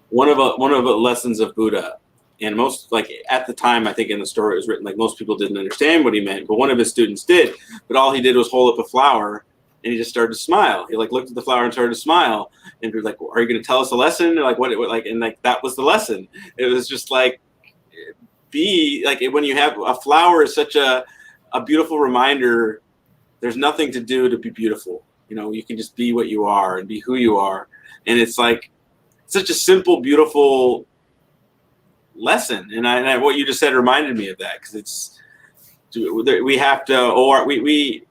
one of the lessons of Buddha. And most, like, at the time, I think in the story it was written, like, most people didn't understand what he meant, but one of his students did. But all he did was hold up a flower, and he just started to smile. He looked at the flower and started to smile. And he was like, "Are you going to tell us a lesson?" Or that was the lesson. It was just like, when you have a flower is such a beautiful reminder. There's nothing to do to be beautiful. You can just be what you are and be who you are. And it's like such a simple, beautiful lesson. And what you just said reminded me of that, because we have to, we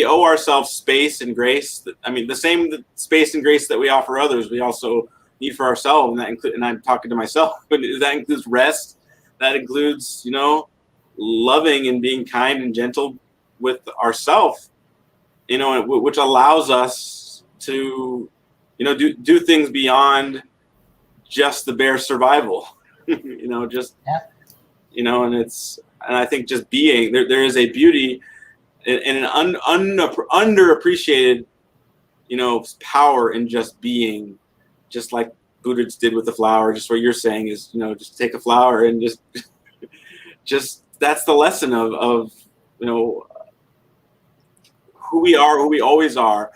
owe ourselves space and grace. I mean, the same space and grace that we offer others, we also need for ourselves. And I'm talking to myself, but that includes rest. That includes, loving and being kind and gentle with ourselves, which allows us to, do things beyond just the bare survival, and I think just being there is a beauty and an underappreciated, power in just being, just like Buddha did with the flower. Just what you're saying is, just take a flower and just that's the lesson of who we are, who we always are,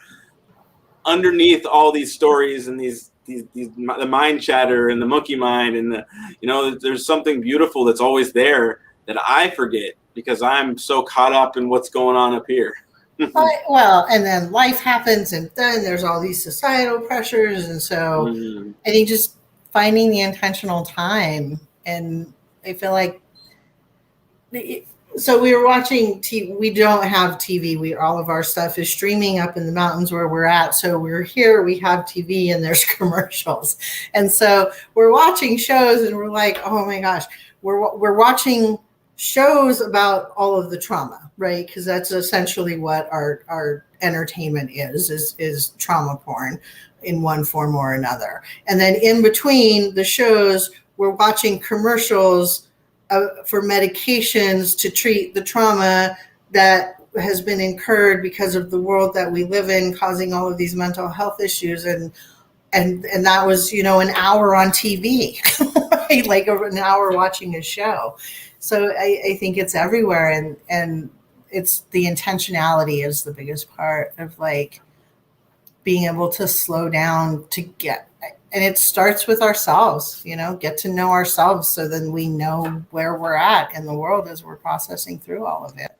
underneath all these stories and these the mind chatter and the monkey mind and there's something beautiful that's always there that I forget because I'm so caught up in what's going on up here. Well, and then life happens, and then there's all these societal pressures, and so I think just finding the intentional time. And I feel like, so we were watching TV. We don't have TV. All of our stuff is streaming up in the mountains where we're at. So we're here, we have TV, and there's commercials. And so we're watching shows, and we're like, oh my gosh, we're watching shows about all of the trauma, right? Because that's essentially what our entertainment is trauma porn in one form or another. And then in between the shows, we're watching commercials for medications to treat the trauma that has been incurred because of the world that we live in, causing all of these mental health issues. And that was, an hour on TV, right? Like an hour watching a show. So I think it's everywhere. And it's the intentionality is the biggest part of like being able to slow down to get, and it starts with ourselves, get to know ourselves. So then we know where we're at in the world as we're processing through all of it.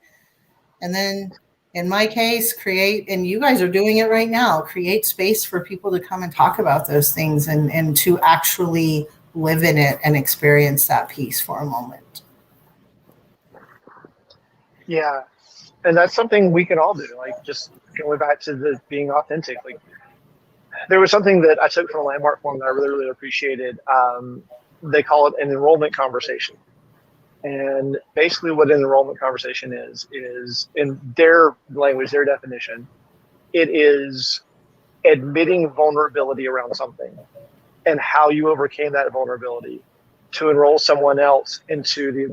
And then in my case, create, and you guys are doing it right now, create space for people to come and talk about those things and to actually live in it and experience that peace for a moment. Yeah. And that's something we can all do. Like just going back to the being authentic. Like there was something that I took from a Landmark forum that I really, really appreciated. They call it an enrollment conversation. And basically what an enrollment conversation is in their language, their definition, it is admitting vulnerability around something and how you overcame that vulnerability to enroll someone else into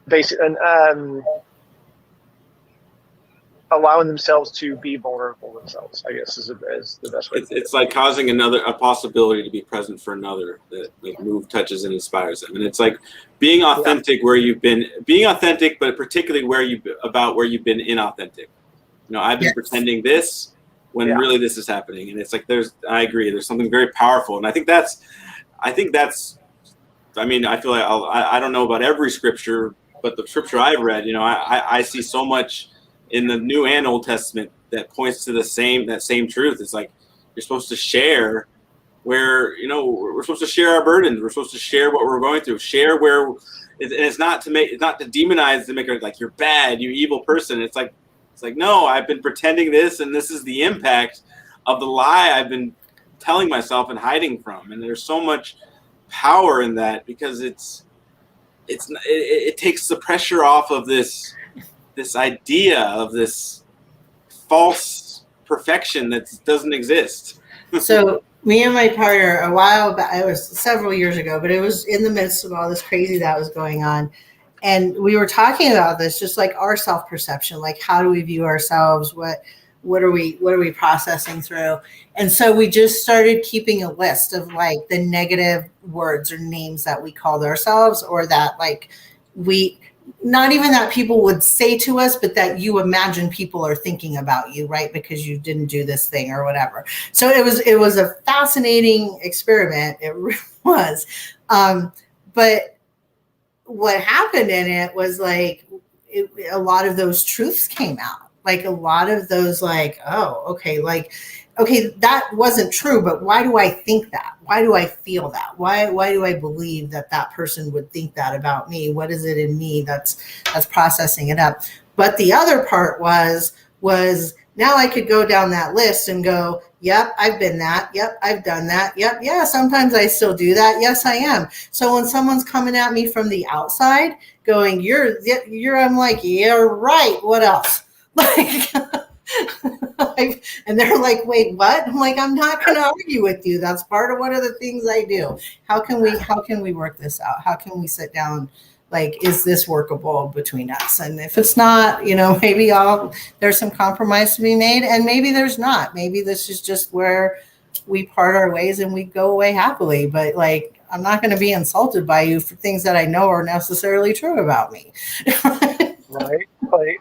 basic allowing themselves to be vulnerable themselves, I guess is the best way. It's like causing a possibility to be present for another that like touches and inspires them. And it's like being authentic where you've been being authentic, but particularly where you've been inauthentic. I've been pretending this when really this is happening. And it's like, I agree. There's something very powerful. And I feel like I don't know about every scripture, but the scripture I've read, I see so much in the New and Old Testament that points to that same truth. It's like you're supposed to share where, we're supposed to share our burdens. We're supposed to share what we're going through, share where, and it's not to demonize, to make it like you're bad, you evil person. It's like, no, I've been pretending this, and this is the impact of the lie I've been telling myself and hiding from. And there's so much power in that because it takes the pressure off of this idea of this false perfection that doesn't exist. So me and my partner a while back, it was several years ago, but it was in the midst of all this crazy that was going on. And we were talking about this, just like our self-perception, like how do we view ourselves? What are we processing through? And so we just started keeping a list of like the negative words or names that we called ourselves, or that like not even that people would say to us, but that you imagine people are thinking about you, right? Because you didn't do this thing or whatever. So it was a fascinating experiment. It really was. But what happened in it was like a lot of those truths came out. Like a lot of those like, oh, okay, that wasn't true, but why do I think that? Why do I feel that? Why do I believe that person would think that about me? What is it in me that's processing it up? But the other part was now I could go down that list and go, yep, I've been that. Yep, I've done that. Yep, yeah, sometimes I still do that. Yes, I am. So when someone's coming at me from the outside going, you're, I'm like, yeah, right. What else? Like, and they're like, wait, what? I'm like, I'm not going to argue with you. That's part of one of the things I do. How can we work this out? How can we sit down? Like, is this workable between us? And if it's not, maybe there's some compromise to be made, and maybe there's not. Maybe this is just where we part our ways and we go away happily. But like, I'm not going to be insulted by you for things that I know are necessarily true about me. Right. Like,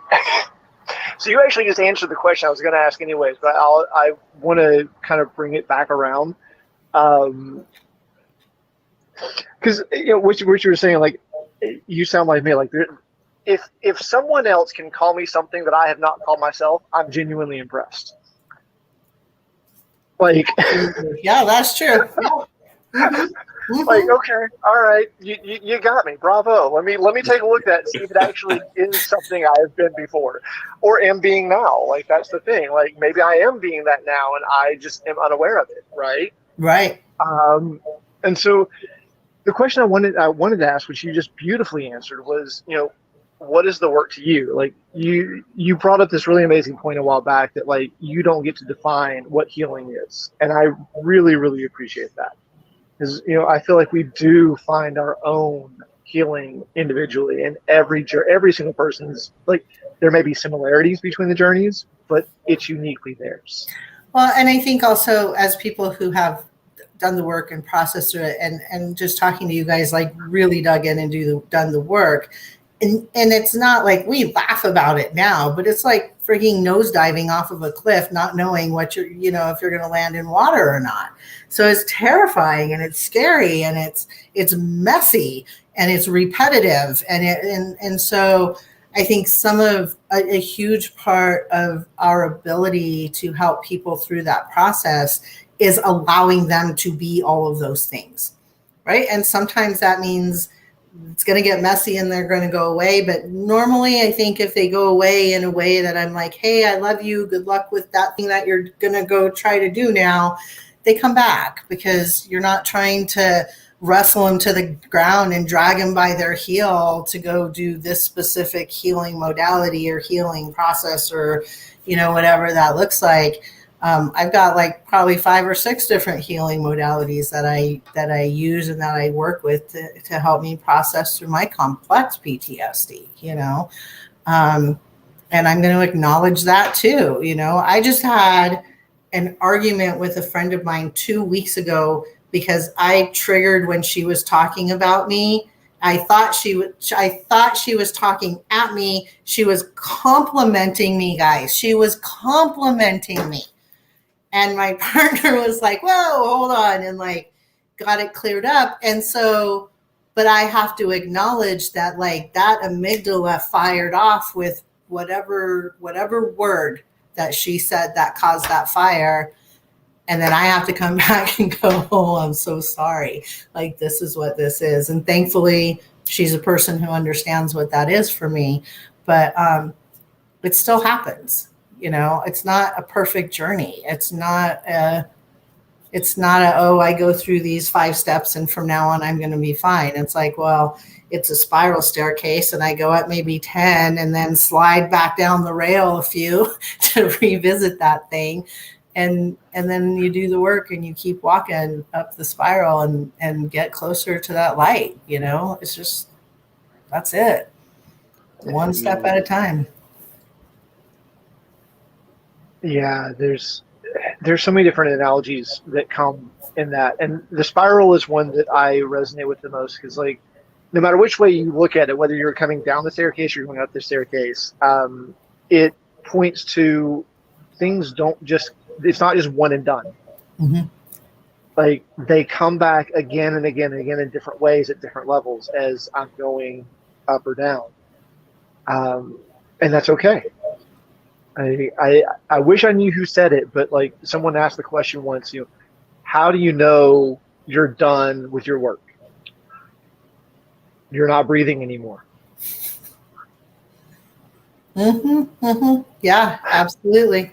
so you actually just answered the question I was going to ask anyways, but I want to kind of bring it back around. Because what you were saying, like, you sound like me. Like, if someone else can call me something that I have not called myself, I'm genuinely impressed. Like, yeah, that's true. Like, okay, all right, you got me, bravo. Let me take a look at that and see if it actually is something I have been before or am being now. Like, that's the thing. Like, maybe I am being that now and I just am unaware of it, right? Right. And so the question I wanted to ask, which you just beautifully answered, was, what is the work to you? Like, you brought up this really amazing point a while back that, like, you don't get to define what healing is. And I really, really appreciate that. Because, I feel like we do find our own healing individually, and every single person's like, there may be similarities between the journeys, but it's uniquely theirs. Well, and I think also as people who have done the work and processed it, and just talking to you guys, like really dug in and done the work, and it's not like we laugh about it now, but it's like freaking nosediving off of a cliff, not knowing what you're, if you're going to land in water or not. So it's terrifying and it's scary and it's messy and it's repetitive, and so I think some of a huge part of our ability to help people through that process is allowing them to be all of those things, right? And sometimes that means it's going to get messy and they're going to go away. But normally, I think if they go away in a way that I'm like, hey, I love you, good luck with that thing that you're going to go try to do now, they come back because you're not trying to wrestle them to the ground and drag them by their heel to go do this specific healing modality or healing process or, whatever that looks like. I've got like probably 5 or 6 different healing modalities that I use and that I work with to help me process through my complex PTSD, and I'm going to acknowledge that too. I just had an argument with a friend of mine 2 weeks ago because I triggered when she was talking about me. I thought she was talking at me. She was complimenting me, guys. She was complimenting me. And my partner was like, whoa, hold on, and like got it cleared up. And so, but I have to acknowledge that like that amygdala fired off with whatever word that she said that caused that fire. And then I have to come back and go, oh, I'm so sorry. Like, this is what this is. And thankfully, she's a person who understands what that is for me. But it still happens. It's not a perfect journey. It's not oh, I go through these 5 steps and from now on I'm going to be fine. It's like, well, it's a spiral staircase and I go up maybe 10 and then slide back down the rail a few to revisit that thing. And then you do the work and you keep walking up the spiral and get closer to that light. It's just, that's it. One step at a time. Yeah, there's so many different analogies that come in that, and the spiral is one that I resonate with the most because, like, no matter which way you look at it, whether you're coming down the staircase or you're going up the staircase, it points to things it's not just one and done. Mm-hmm. Like, they come back again and again and again in different ways at different levels as I'm going up or down, and that's okay. I wish I knew who said it, but like someone asked the question once, how do you know you're done with your work? You're not breathing anymore. Mm-hmm, mm-hmm. Yeah, absolutely.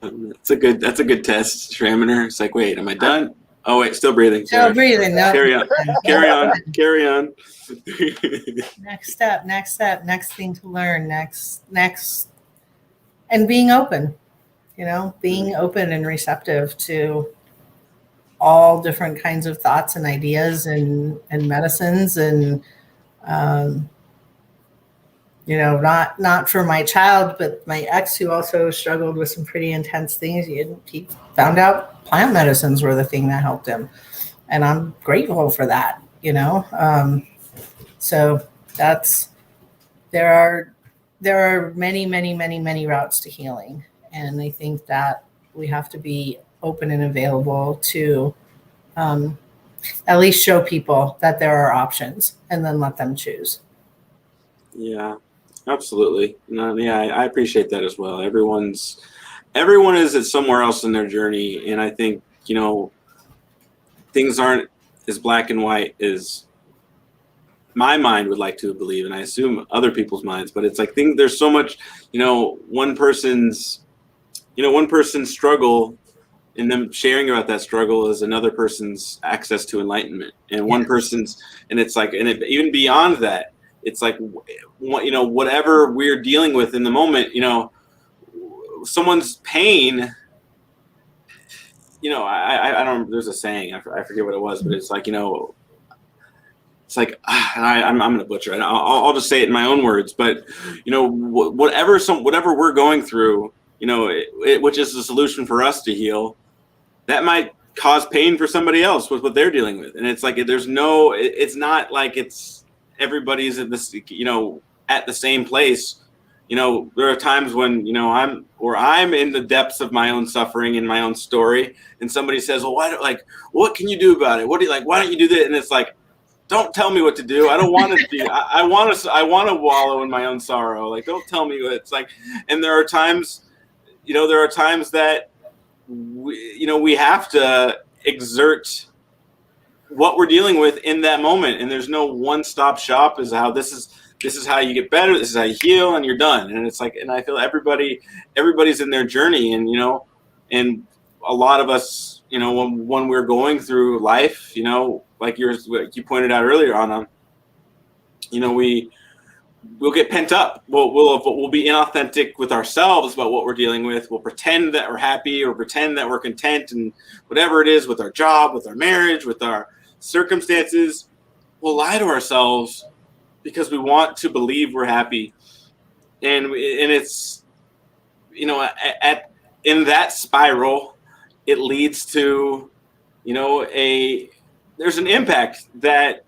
That's a good test, Shraminer. It's like, wait, am I done? Oh wait, still breathing. Still breathing. No. Carry on. Next step, next thing to learn, next, and being open, being open and receptive to all different kinds of thoughts and ideas and medicines and, not for my child, but my ex who also struggled with some pretty intense things. He found out plant medicines were the thing that helped him. And I'm grateful for that, so there are many, many, many, many routes to healing. And I think that we have to be open and available to at least show people that there are options and then let them choose. Yeah, absolutely. No, yeah, I appreciate that as well. Everyone is at somewhere else in their journey. And I think, things aren't as black and white as my mind would like to believe, and I assume other people's minds, but it's like there's so much, one person's struggle and them sharing about that struggle is another person's access to enlightenment, and one person's, and it's like, and even beyond that, it's like, whatever we're dealing with in the moment, someone's pain, I don't, there's a saying, I forget what it was, but it's like, it's like, I'm going to butcher it. I'll just say it in my own words, but you know, whatever we're going through, you know, which is the solution for us to heal, that might cause pain for somebody else with what they're dealing with. And it's like, it's not like it's everybody's at this, you know, at the same place. You know, there are times when, you know, I'm in the depths of my own suffering and my own story, and somebody says, well, what can you do about it? What do you like? Why don't you do that? And it's like, don't tell me what to do. I don't want to do. I want to wallow in my own sorrow. Like, don't tell me what it's like. And there are times that we have to exert what we're dealing with in that moment. And there's no one-stop shop is how this is how you get better. This is how you heal, and you're done. And it's like, and I feel everybody's in their journey, and, you know, and a lot of us, you know, when we're going through like you pointed out earlier on, you know, we'll get pent up. We'll be inauthentic with ourselves about what we're dealing with. We'll pretend that we're happy or pretend that we're content, and whatever it is with our job, with our marriage, with our circumstances, we'll lie to ourselves because we want to believe we're happy. And it's, you know, in that spiral, it leads to, you know, there's an impact that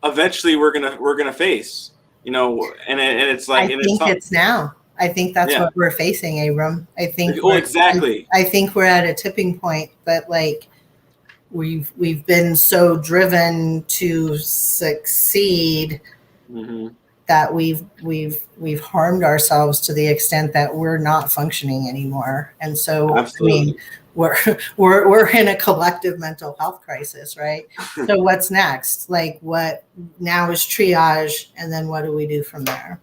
eventually we're gonna face, you know, and it's like, I think that's what we're facing, Abram. I think exactly. I think we're at a tipping point, but like we've been so driven to succeed that we've harmed ourselves to the extent that we're not functioning anymore. And so, absolutely. I mean, we're in a collective mental health crisis, right? So what's next? Like, what now is triage, and then what do we do from there?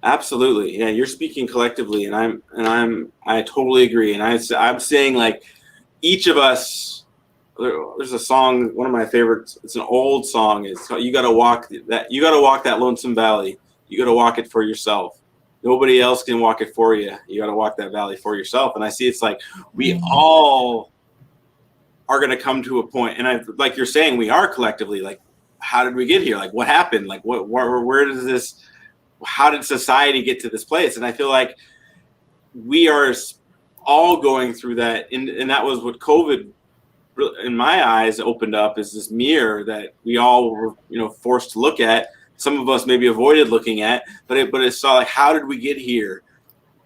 Absolutely. Yeah, you're speaking collectively, and I totally agree. And I'm saying, like, each of us, there's a song, one of my favorites, it's an old song. It's called, you gotta walk that lonesome valley. You gotta walk it for yourself. Nobody else can walk it for you. You gotta walk that valley for yourself. And I see it's like we all are gonna come to a point, and like you're saying, we are collectively, like, how did we get here? Like, what happened? Like, how did society get to this place? And I feel like we are all going through that, and that was what COVID, in my eyes, opened up, is this mirror that we all were, you know, forced to look at. Some of us maybe avoided looking at, but it saw, like, how did we get here?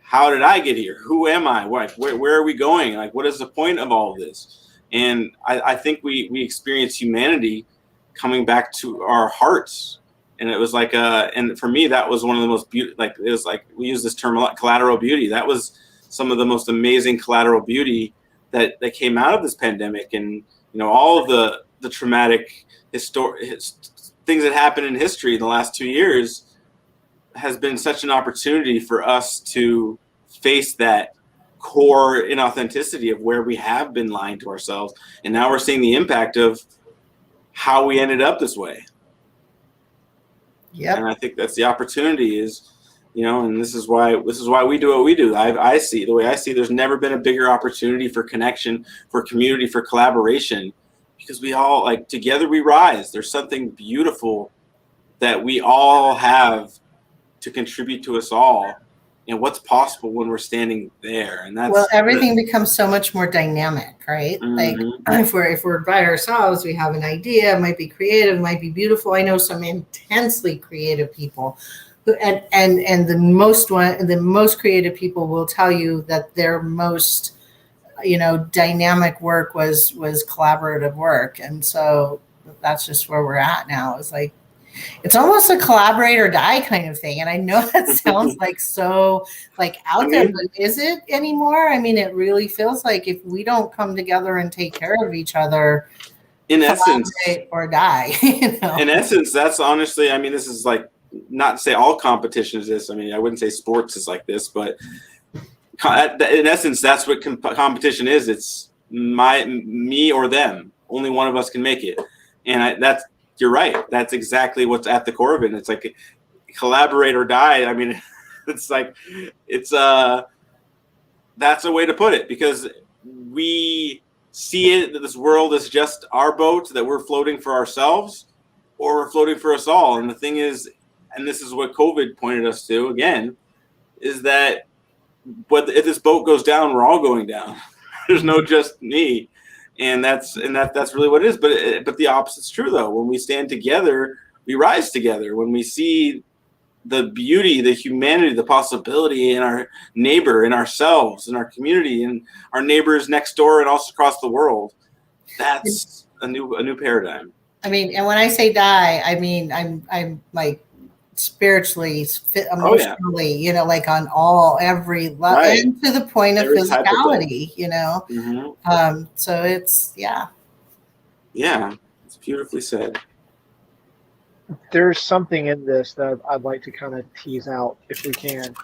How did I get here? Who am I? Where are we going? Like, what is the point of all of this? And I think we experience humanity coming back to our hearts. And it was like, and for me, that was one of the most beautiful, like, it was like, we use this term a lot, collateral beauty. That was some of the most amazing collateral beauty that came out of this pandemic. And, you know, all of the traumatic things that happened in history in the last 2 years has been such an opportunity for us to face that core inauthenticity of where we have been lying to ourselves. And now we're seeing the impact of how we ended up this way. Yeah. And I think that's the opportunity is, you know, and this is why we do what we do. I see, the way I see, there's never been a bigger opportunity for connection, for community, for collaboration, because we all, like, together we rise. There's something beautiful that we all have to contribute to us all, and what's possible when we're standing there. And that's, well, everything becomes so much more dynamic, right? Like, if we're by ourselves, we have an idea, it might be creative, it might be beautiful. I know some intensely creative people and the most creative people will tell you that their most, you know, dynamic work was collaborative work. And so that's just where we're at now. It's like, it's almost a collaborate or die kind of thing. And I know that sounds like so, like, out there, but is it anymore? I mean, it really feels like if we don't come together and take care of each other, in essence, or die, you know? In essence, that's honestly, I mean, this is like, not to say all competition is this. I mean, I wouldn't say sports is like this, but in essence, that's what competition is. It's me or them. Only one of us can make it. And you're right. That's exactly what's at the core of it. It's like collaborate or die. I mean, it's like, that's a way to put it, because we see it that this world is just our boat, that we're floating for ourselves. or we're floating for us all. And the thing is, and this is what COVID pointed us to again, is that if this boat goes down, we're all going down. There's no just me. And that's really what it is. But the opposite's true though. When we stand together, we rise together. When we see the beauty, the humanity, the possibility in our neighbor, in ourselves, in our community, and our neighbors next door and also across the world, that's a new paradigm. I mean, and when I say die, I mean I'm like spiritually, emotionally, you know, like on every level, Right. and to the point of Every type of physicality, you know. Mm-hmm. So it's yeah, it's beautifully said. There's something in this that I'd like to kind of tease out if we can.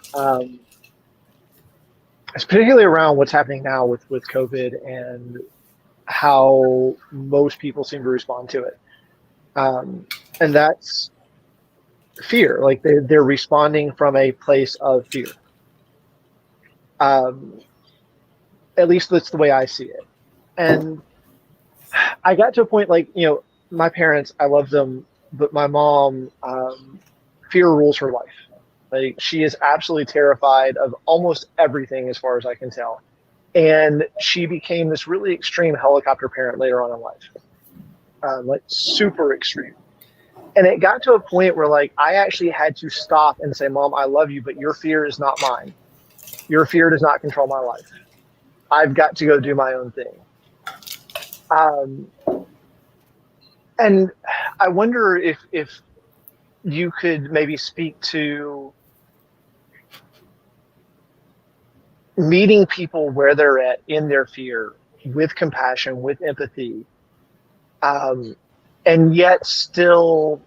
It's particularly around what's happening now with COVID and how most people seem to respond to it. And that's fear. Like they're responding from a place of fear. At least that's the way I see it. And I got to a point, like, you know, my parents, I love them, but my mom, fear rules her life. Like, she is absolutely terrified of almost everything as far as I can tell. And she became this really extreme helicopter parent later on in life, like super extreme. And it got to a point where, like, I actually had to stop and say, Mom, I love you, but your fear is not mine. Your fear does not control my life. I've got to go do my own thing. And I wonder if you could maybe speak to meeting people where they're at in their fear with compassion, with empathy, and yet still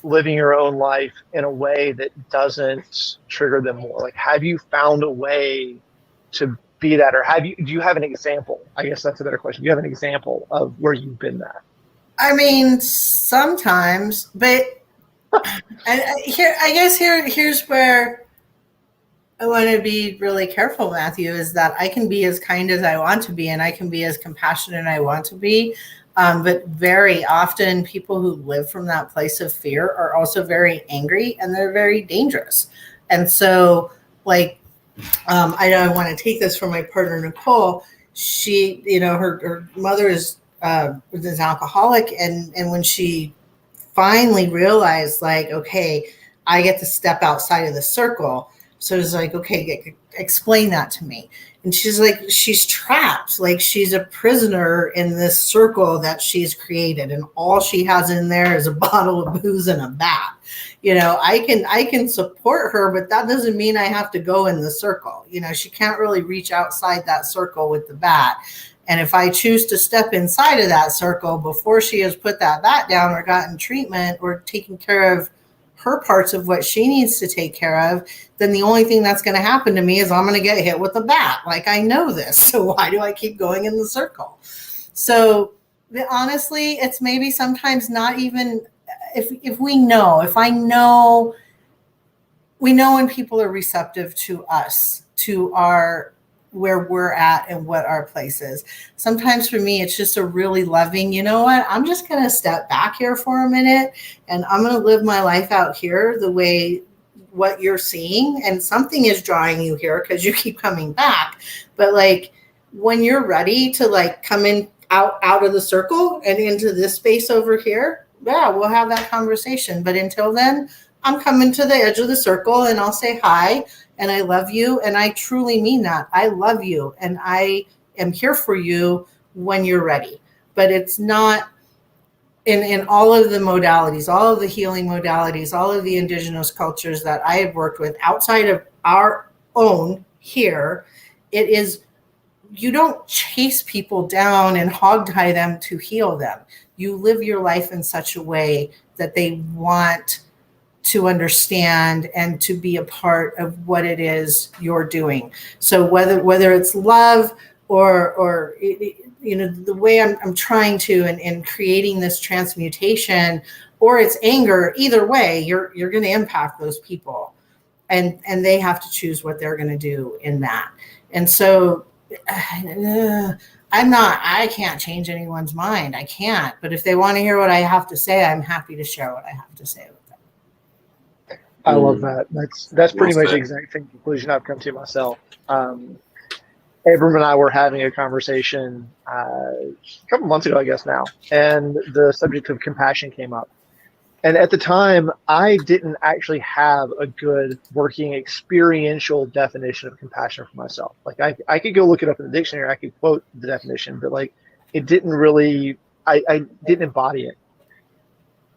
living your own life in a way that doesn't trigger them more. Like, have you found a way to be that, or do you have an example? I guess that's a better question. Do you have an example of where you've been that? I mean, sometimes, but here's where I want to be really careful, Matthew, is that I can be as kind as I want to be, and I can be as compassionate as I want to be. But very often people who live from that place of fear are also very angry, and they're very dangerous. And so, like, I want to take this from my partner, Nicole. She, you know, her mother is an alcoholic. And when she finally realized, like, okay, I get to step outside of the circle. So it's like, okay, explain that to me. And she's like, she's trapped. Like, she's a prisoner in this circle that she's created. And all she has in there is a bottle of booze and a bat. You know, I can support her, but that doesn't mean I have to go in the circle. You know, she can't really reach outside that circle with the bat. And if I choose to step inside of that circle before she has put that bat down or gotten treatment or taken care of her parts of what she needs to take care of, then the only thing that's going to happen to me is I'm going to get hit with a bat. Like, I know this. So why do I keep going in the circle? So honestly, it's maybe sometimes not even we know when people are receptive to us, to our where we're at and what our place is. Sometimes for me, it's just a really loving, you know what, I'm just going to step back here for a minute and I'm going to live my life out here the way what you're seeing. And something is drawing you here because you keep coming back. But like, when you're ready to like come in out of the circle and into this space over here, yeah, we'll have that conversation. But until then, I'm coming to the edge of the circle and I'll say hi and I love you. And I truly mean that. I love you and I am here for you when you're ready. But it's not in all of the modalities, all of the healing modalities, all of the indigenous cultures that I have worked with outside of our own here, it is, you don't chase people down and hogtie them to heal them. You live your life in such a way that they want to understand and to be a part of what it is you're doing. So whether it's love or you know, the way I'm trying to and creating this transmutation, or it's anger, either way, you're going to impact those people, and they have to choose what they're going to do in that. And so I I can't change anyone's mind. I can't. But if they want to hear what I have to say, I'm happy to share what I have to say with them. I love that. That's pretty Well much the said. exact same conclusion I've come to myself. Abram and I were having a conversation a couple months ago, I guess now, and the subject of compassion came up. And at the time, I didn't actually have a good working experiential definition of compassion for myself. Like I could go look it up in the dictionary, I could quote the definition, but like it didn't really, I didn't embody it.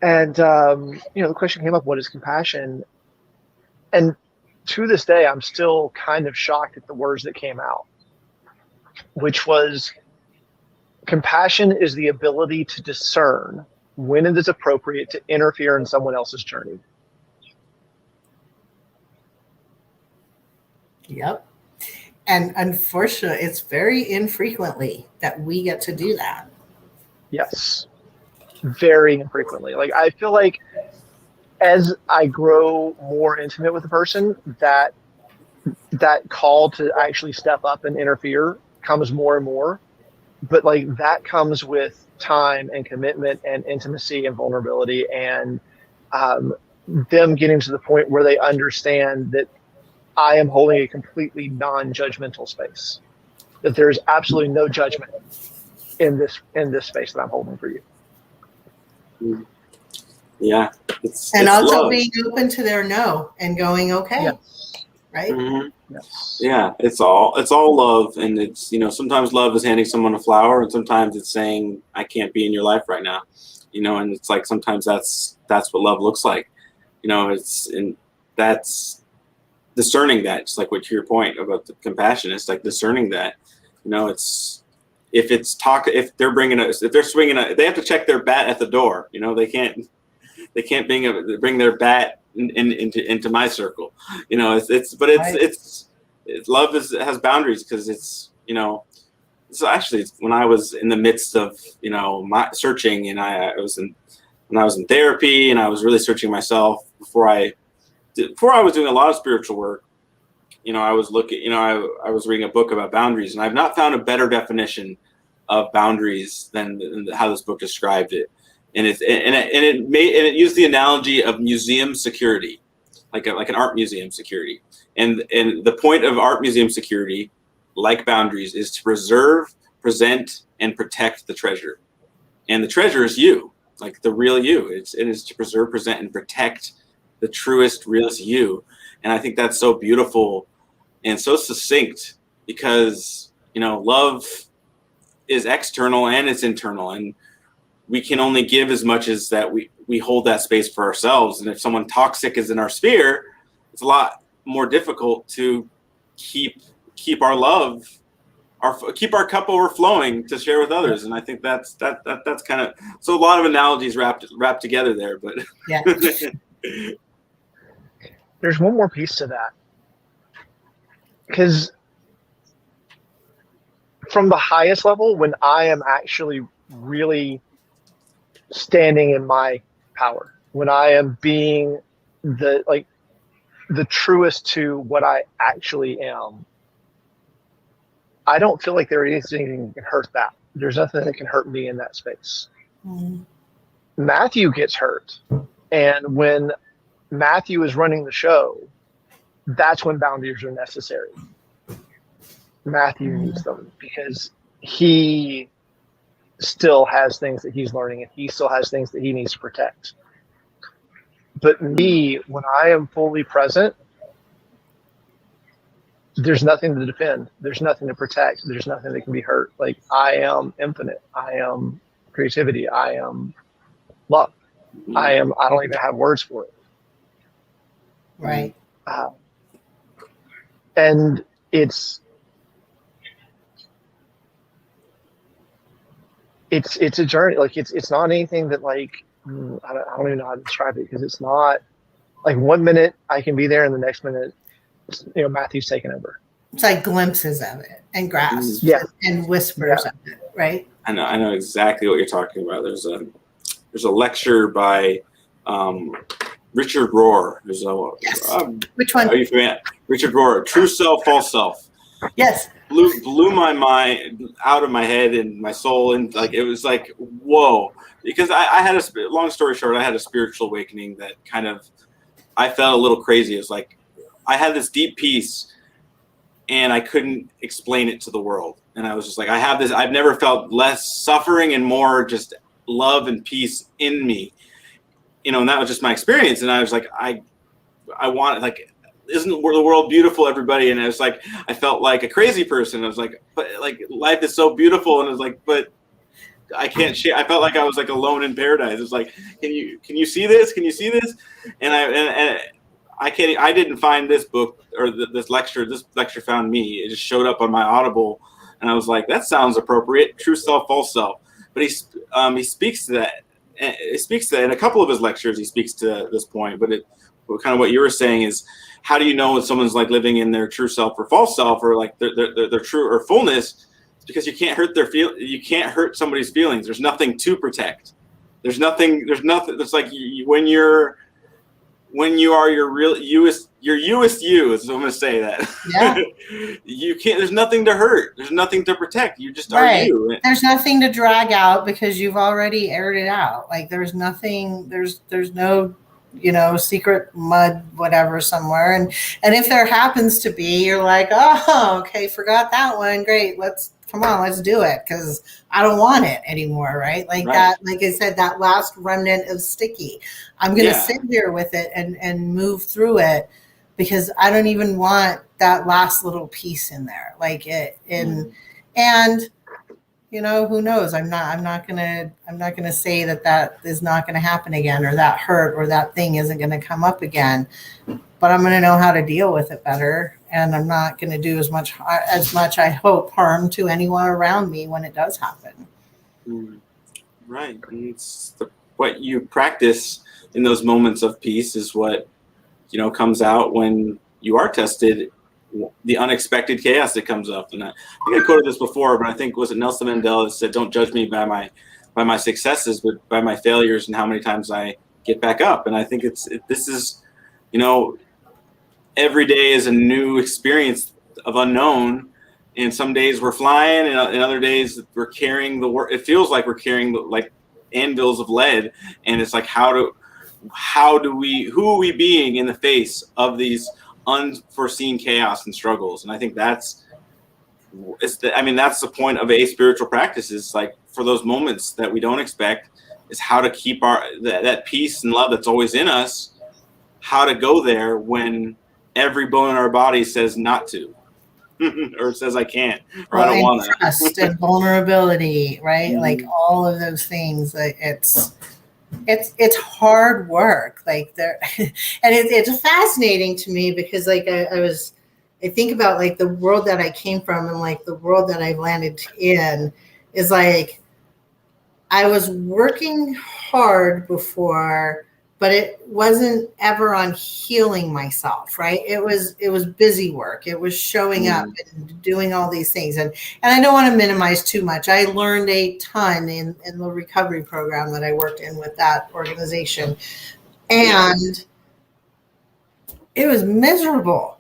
And the question came up, what is compassion? And to this day, I'm still kind of shocked at the words that came out, which was compassion is the ability to discern when it is appropriate to interfere in someone else's journey. Yep. And unfortunately, it's very infrequently that we get to do that. Yes, very infrequently. Like I feel like as I grow more intimate with a person, that call to actually step up and interfere comes more and more. But like that comes with time and commitment and intimacy and vulnerability and them getting to the point where they understand that I am holding a completely non-judgmental space, that there's absolutely no judgment in this space that I'm holding for you. Yeah. And it's also love. being open to their no and going, okay, Yes. right? Mhm. Yes. Yeah, it's all love, and it's sometimes love is handing someone a flower, and sometimes it's saying I can't be in your life right now, and it's like sometimes that's what love looks like, that's discerning that, just like what to your point about the compassion, it's like discerning that, it's if they're swinging they have to check their bat at the door, they can't bring their bat into my circle, love has boundaries because it's actually when I was in the midst of my searching, and when I was in therapy and I was really searching myself before I was doing a lot of spiritual work, I was looking, I was reading a book about boundaries, and I've not found a better definition of boundaries than how this book described it. And it used the analogy of museum security, like an art museum security. And the point of art museum security, like boundaries, is to preserve, present, and protect the treasure. And the treasure is you, like the real you. It is to preserve, present, and protect the truest, realest you. And I think that's so beautiful and so succinct because, love is external and it's internal. And we can only give as much as that we hold that space for ourselves. And if someone toxic is in our sphere, it's a lot more difficult to keep our love, keep our cup overflowing to share with others. And I think that's kind of, so a lot of analogies wrapped together there, but Yeah. There's one more piece to that, because from the highest level, when I am actually really standing in my power, when I am being the truest to what I actually am, I don't feel like there is anything that can hurt that. There's nothing that can hurt me in that space. Mm. Matthew gets hurt. And when Matthew is running the show, that's when boundaries are necessary. Matthew needs them because he still has things that he's learning and he still has things that he needs to protect. But me, when I am fully present, there's nothing to defend. There's nothing to protect. There's nothing that can be hurt. Like I am infinite. I am creativity. I am love. I don't even have words for it. Right. And it's a journey. Like it's not anything that like, I don't even know how to describe it, because it's not like 1 minute I can be there and the next minute, Matthew's taken over. It's like glimpses of it and grasps and whispers of it, right? I know exactly what you're talking about. There's a lecture by Richard Rohr. Yes. Which one? Are you familiar? Richard Rohr, True Self, False Self. Yes. blew my mind out of my head and my soul, and like it was like whoa, because I had long story short, I had a spiritual awakening that kind of I felt a little crazy. It's like I had this deep peace and I couldn't explain it to the world, and I was just like, I have this, I've never felt less suffering and more just love and peace in me, and that was just my experience. And I was like, I want, like, isn't the world beautiful, everybody? And I was like, I felt like a crazy person. I was like, but like life is so beautiful. And I was like, but I can't share. I felt like I was like alone in paradise. It's like, can you see this? Can you see this? And I can't. I didn't find this book or this lecture. This lecture found me. It just showed up on my Audible, and I was like, that sounds appropriate. True self, false self. But he speaks to that. It speaks to that in a couple of his lectures. He speaks to this point. But kind of what you were saying is, how do you know when someone's like living in their true self or false self, or like their true or fullness? It's because you can't hurt you can't hurt somebody's feelings. There's nothing to protect. There's nothing. It's like when you are your real youest you, is what I'm going to say that. Yeah. You can't, there's nothing to hurt. There's nothing to protect. You just Right. are you. There's nothing to drag out because you've already aired it out. Like there's nothing, there's no, secret mud, whatever somewhere. And if there happens to be, you're like, oh, okay, forgot that one. Great. Let's do it. Cause I don't want it anymore. Right. Like that, like I said, that last remnant of sticky, I'm going to sit here with it and move through it because I don't even want that last little piece in there. Like it, and who knows? I'm not gonna say that is not gonna happen again, or that hurt or that thing isn't gonna come up again. But I'm gonna know how to deal with it better, and I'm not gonna do as much I hope harm to anyone around me when it does happen. Right. And it's what you practice in those moments of peace is what comes out when you are tested. The unexpected chaos that comes up. And I think I quoted this before, but I think, was it Nelson Mandela that said, don't judge me by my successes, but by my failures and how many times I get back up. And I think this is, every day is a new experience of unknown. And some days we're flying, and other days we're carrying it feels like we're carrying like anvils of lead. And it's like, who are we being in the face of these unforeseen chaos and struggles? And I think that's the point of a spiritual practice, is like, for those moments that we don't expect, is how to keep that peace and love that's always in us, how to go there when every bone in our body says not to, or says I can't, or I don't want to. Trust and vulnerability, right? Like all of those things. Like it's hard work, like there, and it's fascinating to me because like I think about like the world that I came from and like the world that I've landed in is like I was working hard before, but it wasn't ever on healing myself, right? It was busy work. It was showing up and doing all these things. And I don't want to minimize too much. I learned a ton in the recovery program that I worked in with that organization. And it was miserable.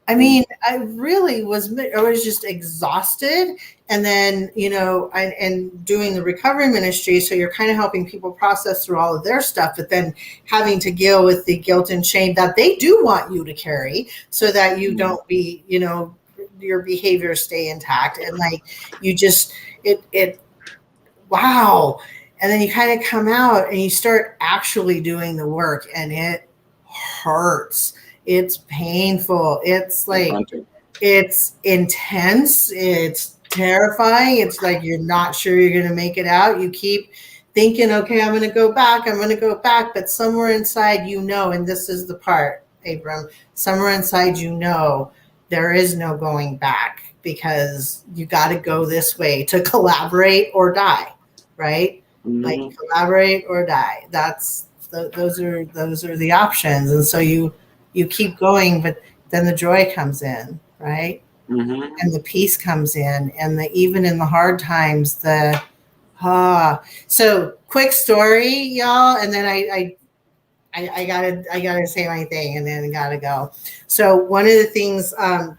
I mean, I was just exhausted. And then, and doing the recovery ministry. So you're kind of helping people process through all of their stuff, but then having to deal with the guilt and shame that they do want you to carry so that you don't be, your behaviors stay intact. And like, you just, wow. And then you kind of come out and you start actually doing the work, and it hurts. It's painful. It's like, it's intense. It's terrifying. It's like you're not sure you're going to make it out. You keep thinking, okay, I'm going to go back. But somewhere inside, and this is the part, Abram, somewhere inside, there is no going back, because you got to go this way to collaborate or die, right? Like collaborate or die. Those are the options. And so you keep going, but then the joy comes in, right? And the peace comes in, and even in the hard times, so quick story, y'all. And then I I gotta say my thing and then gotta go. So one of the things,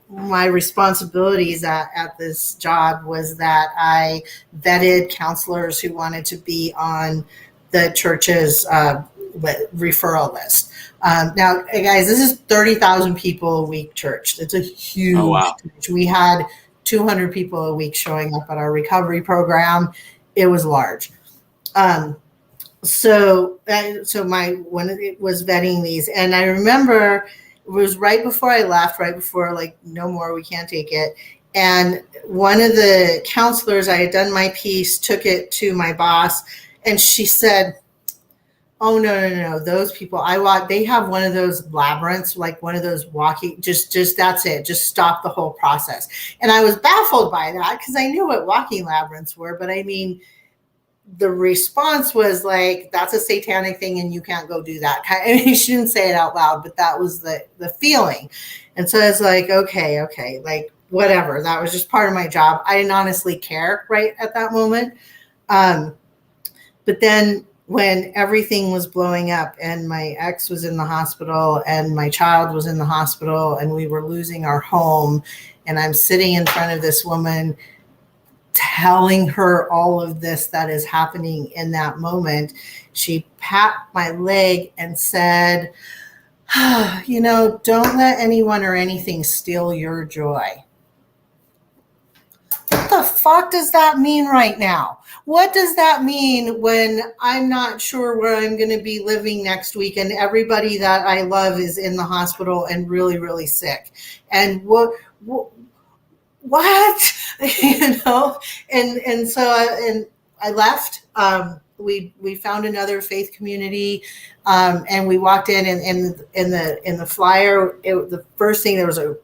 my responsibilities at this job was that I vetted counselors who wanted to be on the church's referral list. Now, guys, this is 30,000 people a week church. It's a huge church. We had 200 people a week showing up at our recovery program. It was large. So my when it was vetting these, and I remember it was right before I left, right before like, no more, we can't take it. And one of the counselors, I had done my piece, took it to my boss, and she said, "Oh, no, those people they have one of those labyrinths, like one of those walking, just that's it. Just stop the whole process." And I was baffled by that because I knew what walking labyrinths were, but I mean, the response was like, that's a satanic thing and you can't go do that. I mean, she didn't say it out loud, but that was the feeling. And so it's like, okay, like whatever. That was just part of my job. I didn't honestly care right at that moment. But then when everything was blowing up and my ex was in the hospital and my child was in the hospital and we were losing our home, and I'm sitting in front of this woman telling her all of this that is happening in that moment, she pat my leg and said, don't let anyone or anything steal your joy. What the fuck does that mean right now? What does that mean when I'm not sure where I'm going to be living next week and everybody that I love is in the hospital and really, really sick? And what and so I left. We found another faith community, and we walked in the flyer. The first thing, there was a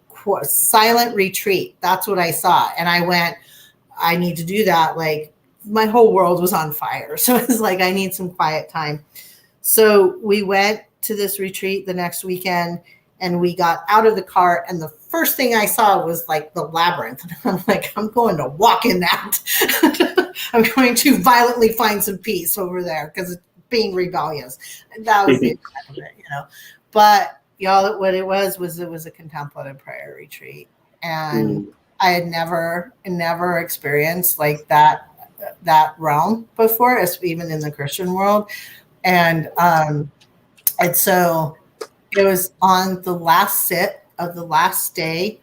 silent retreat. That's what I saw, and I went, I need to do that. Like, my whole world was on fire, so it's like I need some quiet time. So we went to this retreat the next weekend, and we got out of the car, and the first thing I saw was like the labyrinth. And I'm like, I'm going to walk in that. I'm going to violently find some peace over there because it's being rebellious. And that was the end of it, But y'all, what it was a contemplative prayer retreat. And I had never experienced like that realm before, even in the Christian world. And so it was on the last sit of the last day,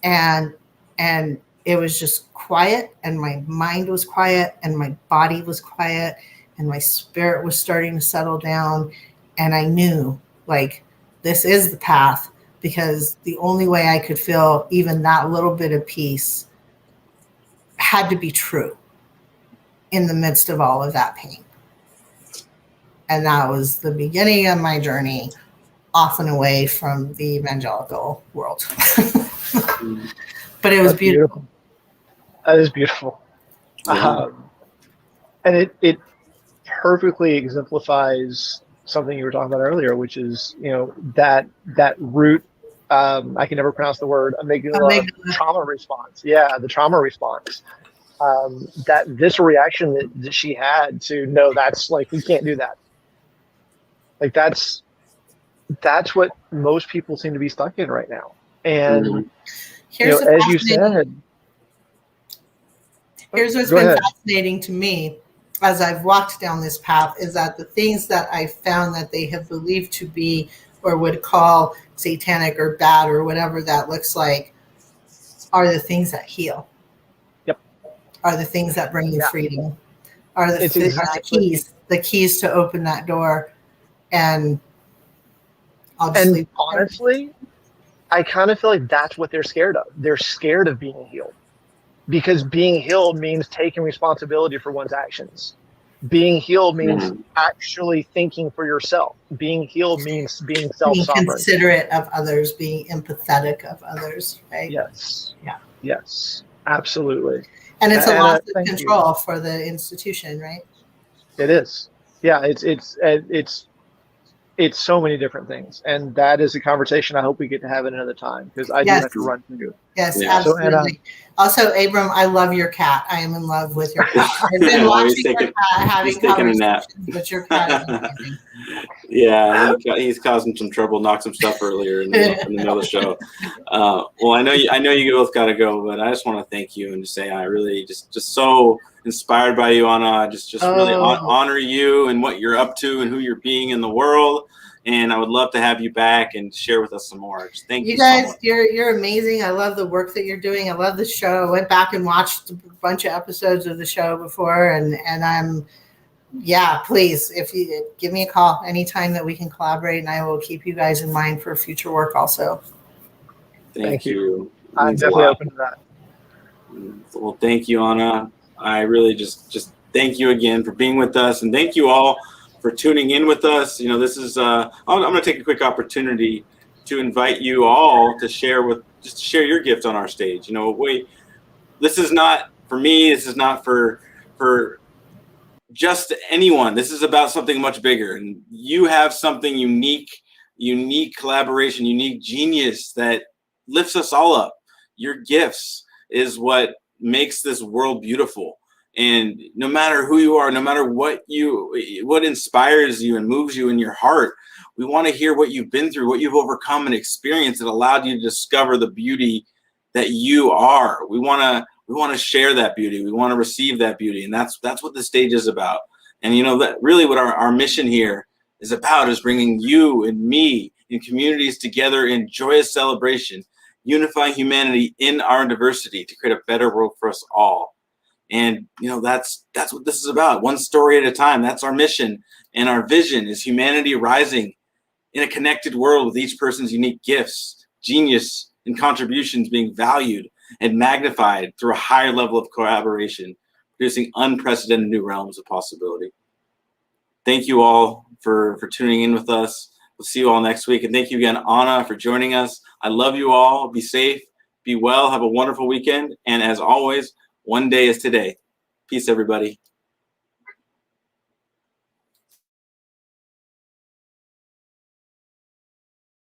and it was just quiet, and my mind was quiet, and my body was quiet, and my spirit was starting to settle down. And I knew, like, this is the path, because the only way I could feel even that little bit of peace had to be true in the midst of all of that pain. And that was the beginning of my journey off and away from the evangelical world. But it was beautiful. That is beautiful. Yeah. And it perfectly exemplifies something you were talking about earlier, which is, that root, I can never pronounce the word, amygdala trauma response. Yeah, the trauma response. That visceral reaction that she had to, no, that's like, we can't do that. Like, that's what most people seem to be stuck in right now. And here's as you said, here's what's been fascinating to me as I've walked down this path is that the things that I found that they have believed to be or would call satanic or bad or whatever that looks like are the things that heal. Yep. Are the things that bring you freedom. Are the keys to open that door. And honestly, I kind of feel like that's what they're scared of. They're scared of being healed, because being healed means taking responsibility for one's actions. Being healed means actually thinking for yourself. Being healed means being self-sovereign. Being considerate of others, being empathetic of others, right? Yes. Yeah. Yes, absolutely. And it's a loss of control for the institution, right? It is. Yeah, it's so many different things, and that is a conversation I hope we get to have at another time, because I do have to run through. Yes, absolutely. Also, Abram, I love your cat. I am in love with your cat. I've been watching your cat having conversations, but your cat is amazing. Yeah, he's causing some trouble, knocked some stuff earlier in the middle of the show. Well, I know you both got to go, but I just want to thank you and just say I really just so inspired by you, Anna. I just really honor you and what you're up to and who you're being in the world. And I would love to have you back and share with us some more. Just thank you guys. So much. You're amazing. I love the work that you're doing. I love the show. I went back and watched a bunch of episodes of the show before, and I'm. Yeah, please, if you give me a call anytime that we can collaborate, and I will keep you guys in mind for future work also. Thank you. I'm definitely open to that. Well, thank you, Anna. I really just thank you again for being with us, and thank you all for tuning in with us. You know, this is I'm going to take a quick opportunity to invite you all to share your gift on our stage. You know, this is not for me. This is not for just anyone. This is about something much bigger, and you have something unique collaboration, unique genius that lifts us all up. Your gifts is what makes this world beautiful. And no matter who you are, no matter what inspires you and moves you in your heart, we want to hear what you've been through, what you've overcome and experienced that allowed you to discover the beauty that you are. We want to share that beauty. We want to receive that beauty. And that's what the stage is about. And, you know, that really what our mission here is about is bringing you and me and communities together in joyous celebration, unifying humanity in our diversity to create a better world for us all. And, you know, that's what this is about. One story at a time. That's our mission. And our vision is humanity rising in a connected world with each person's unique gifts, genius, and contributions being valued and magnified through a higher level of collaboration, producing unprecedented new realms of possibility. Thank you all for tuning in with us. We'll see you all next week. And thank you again, Anna, for joining us. I love you all. Be safe, be well, have a wonderful weekend. And as always, one day is today. Peace, everybody.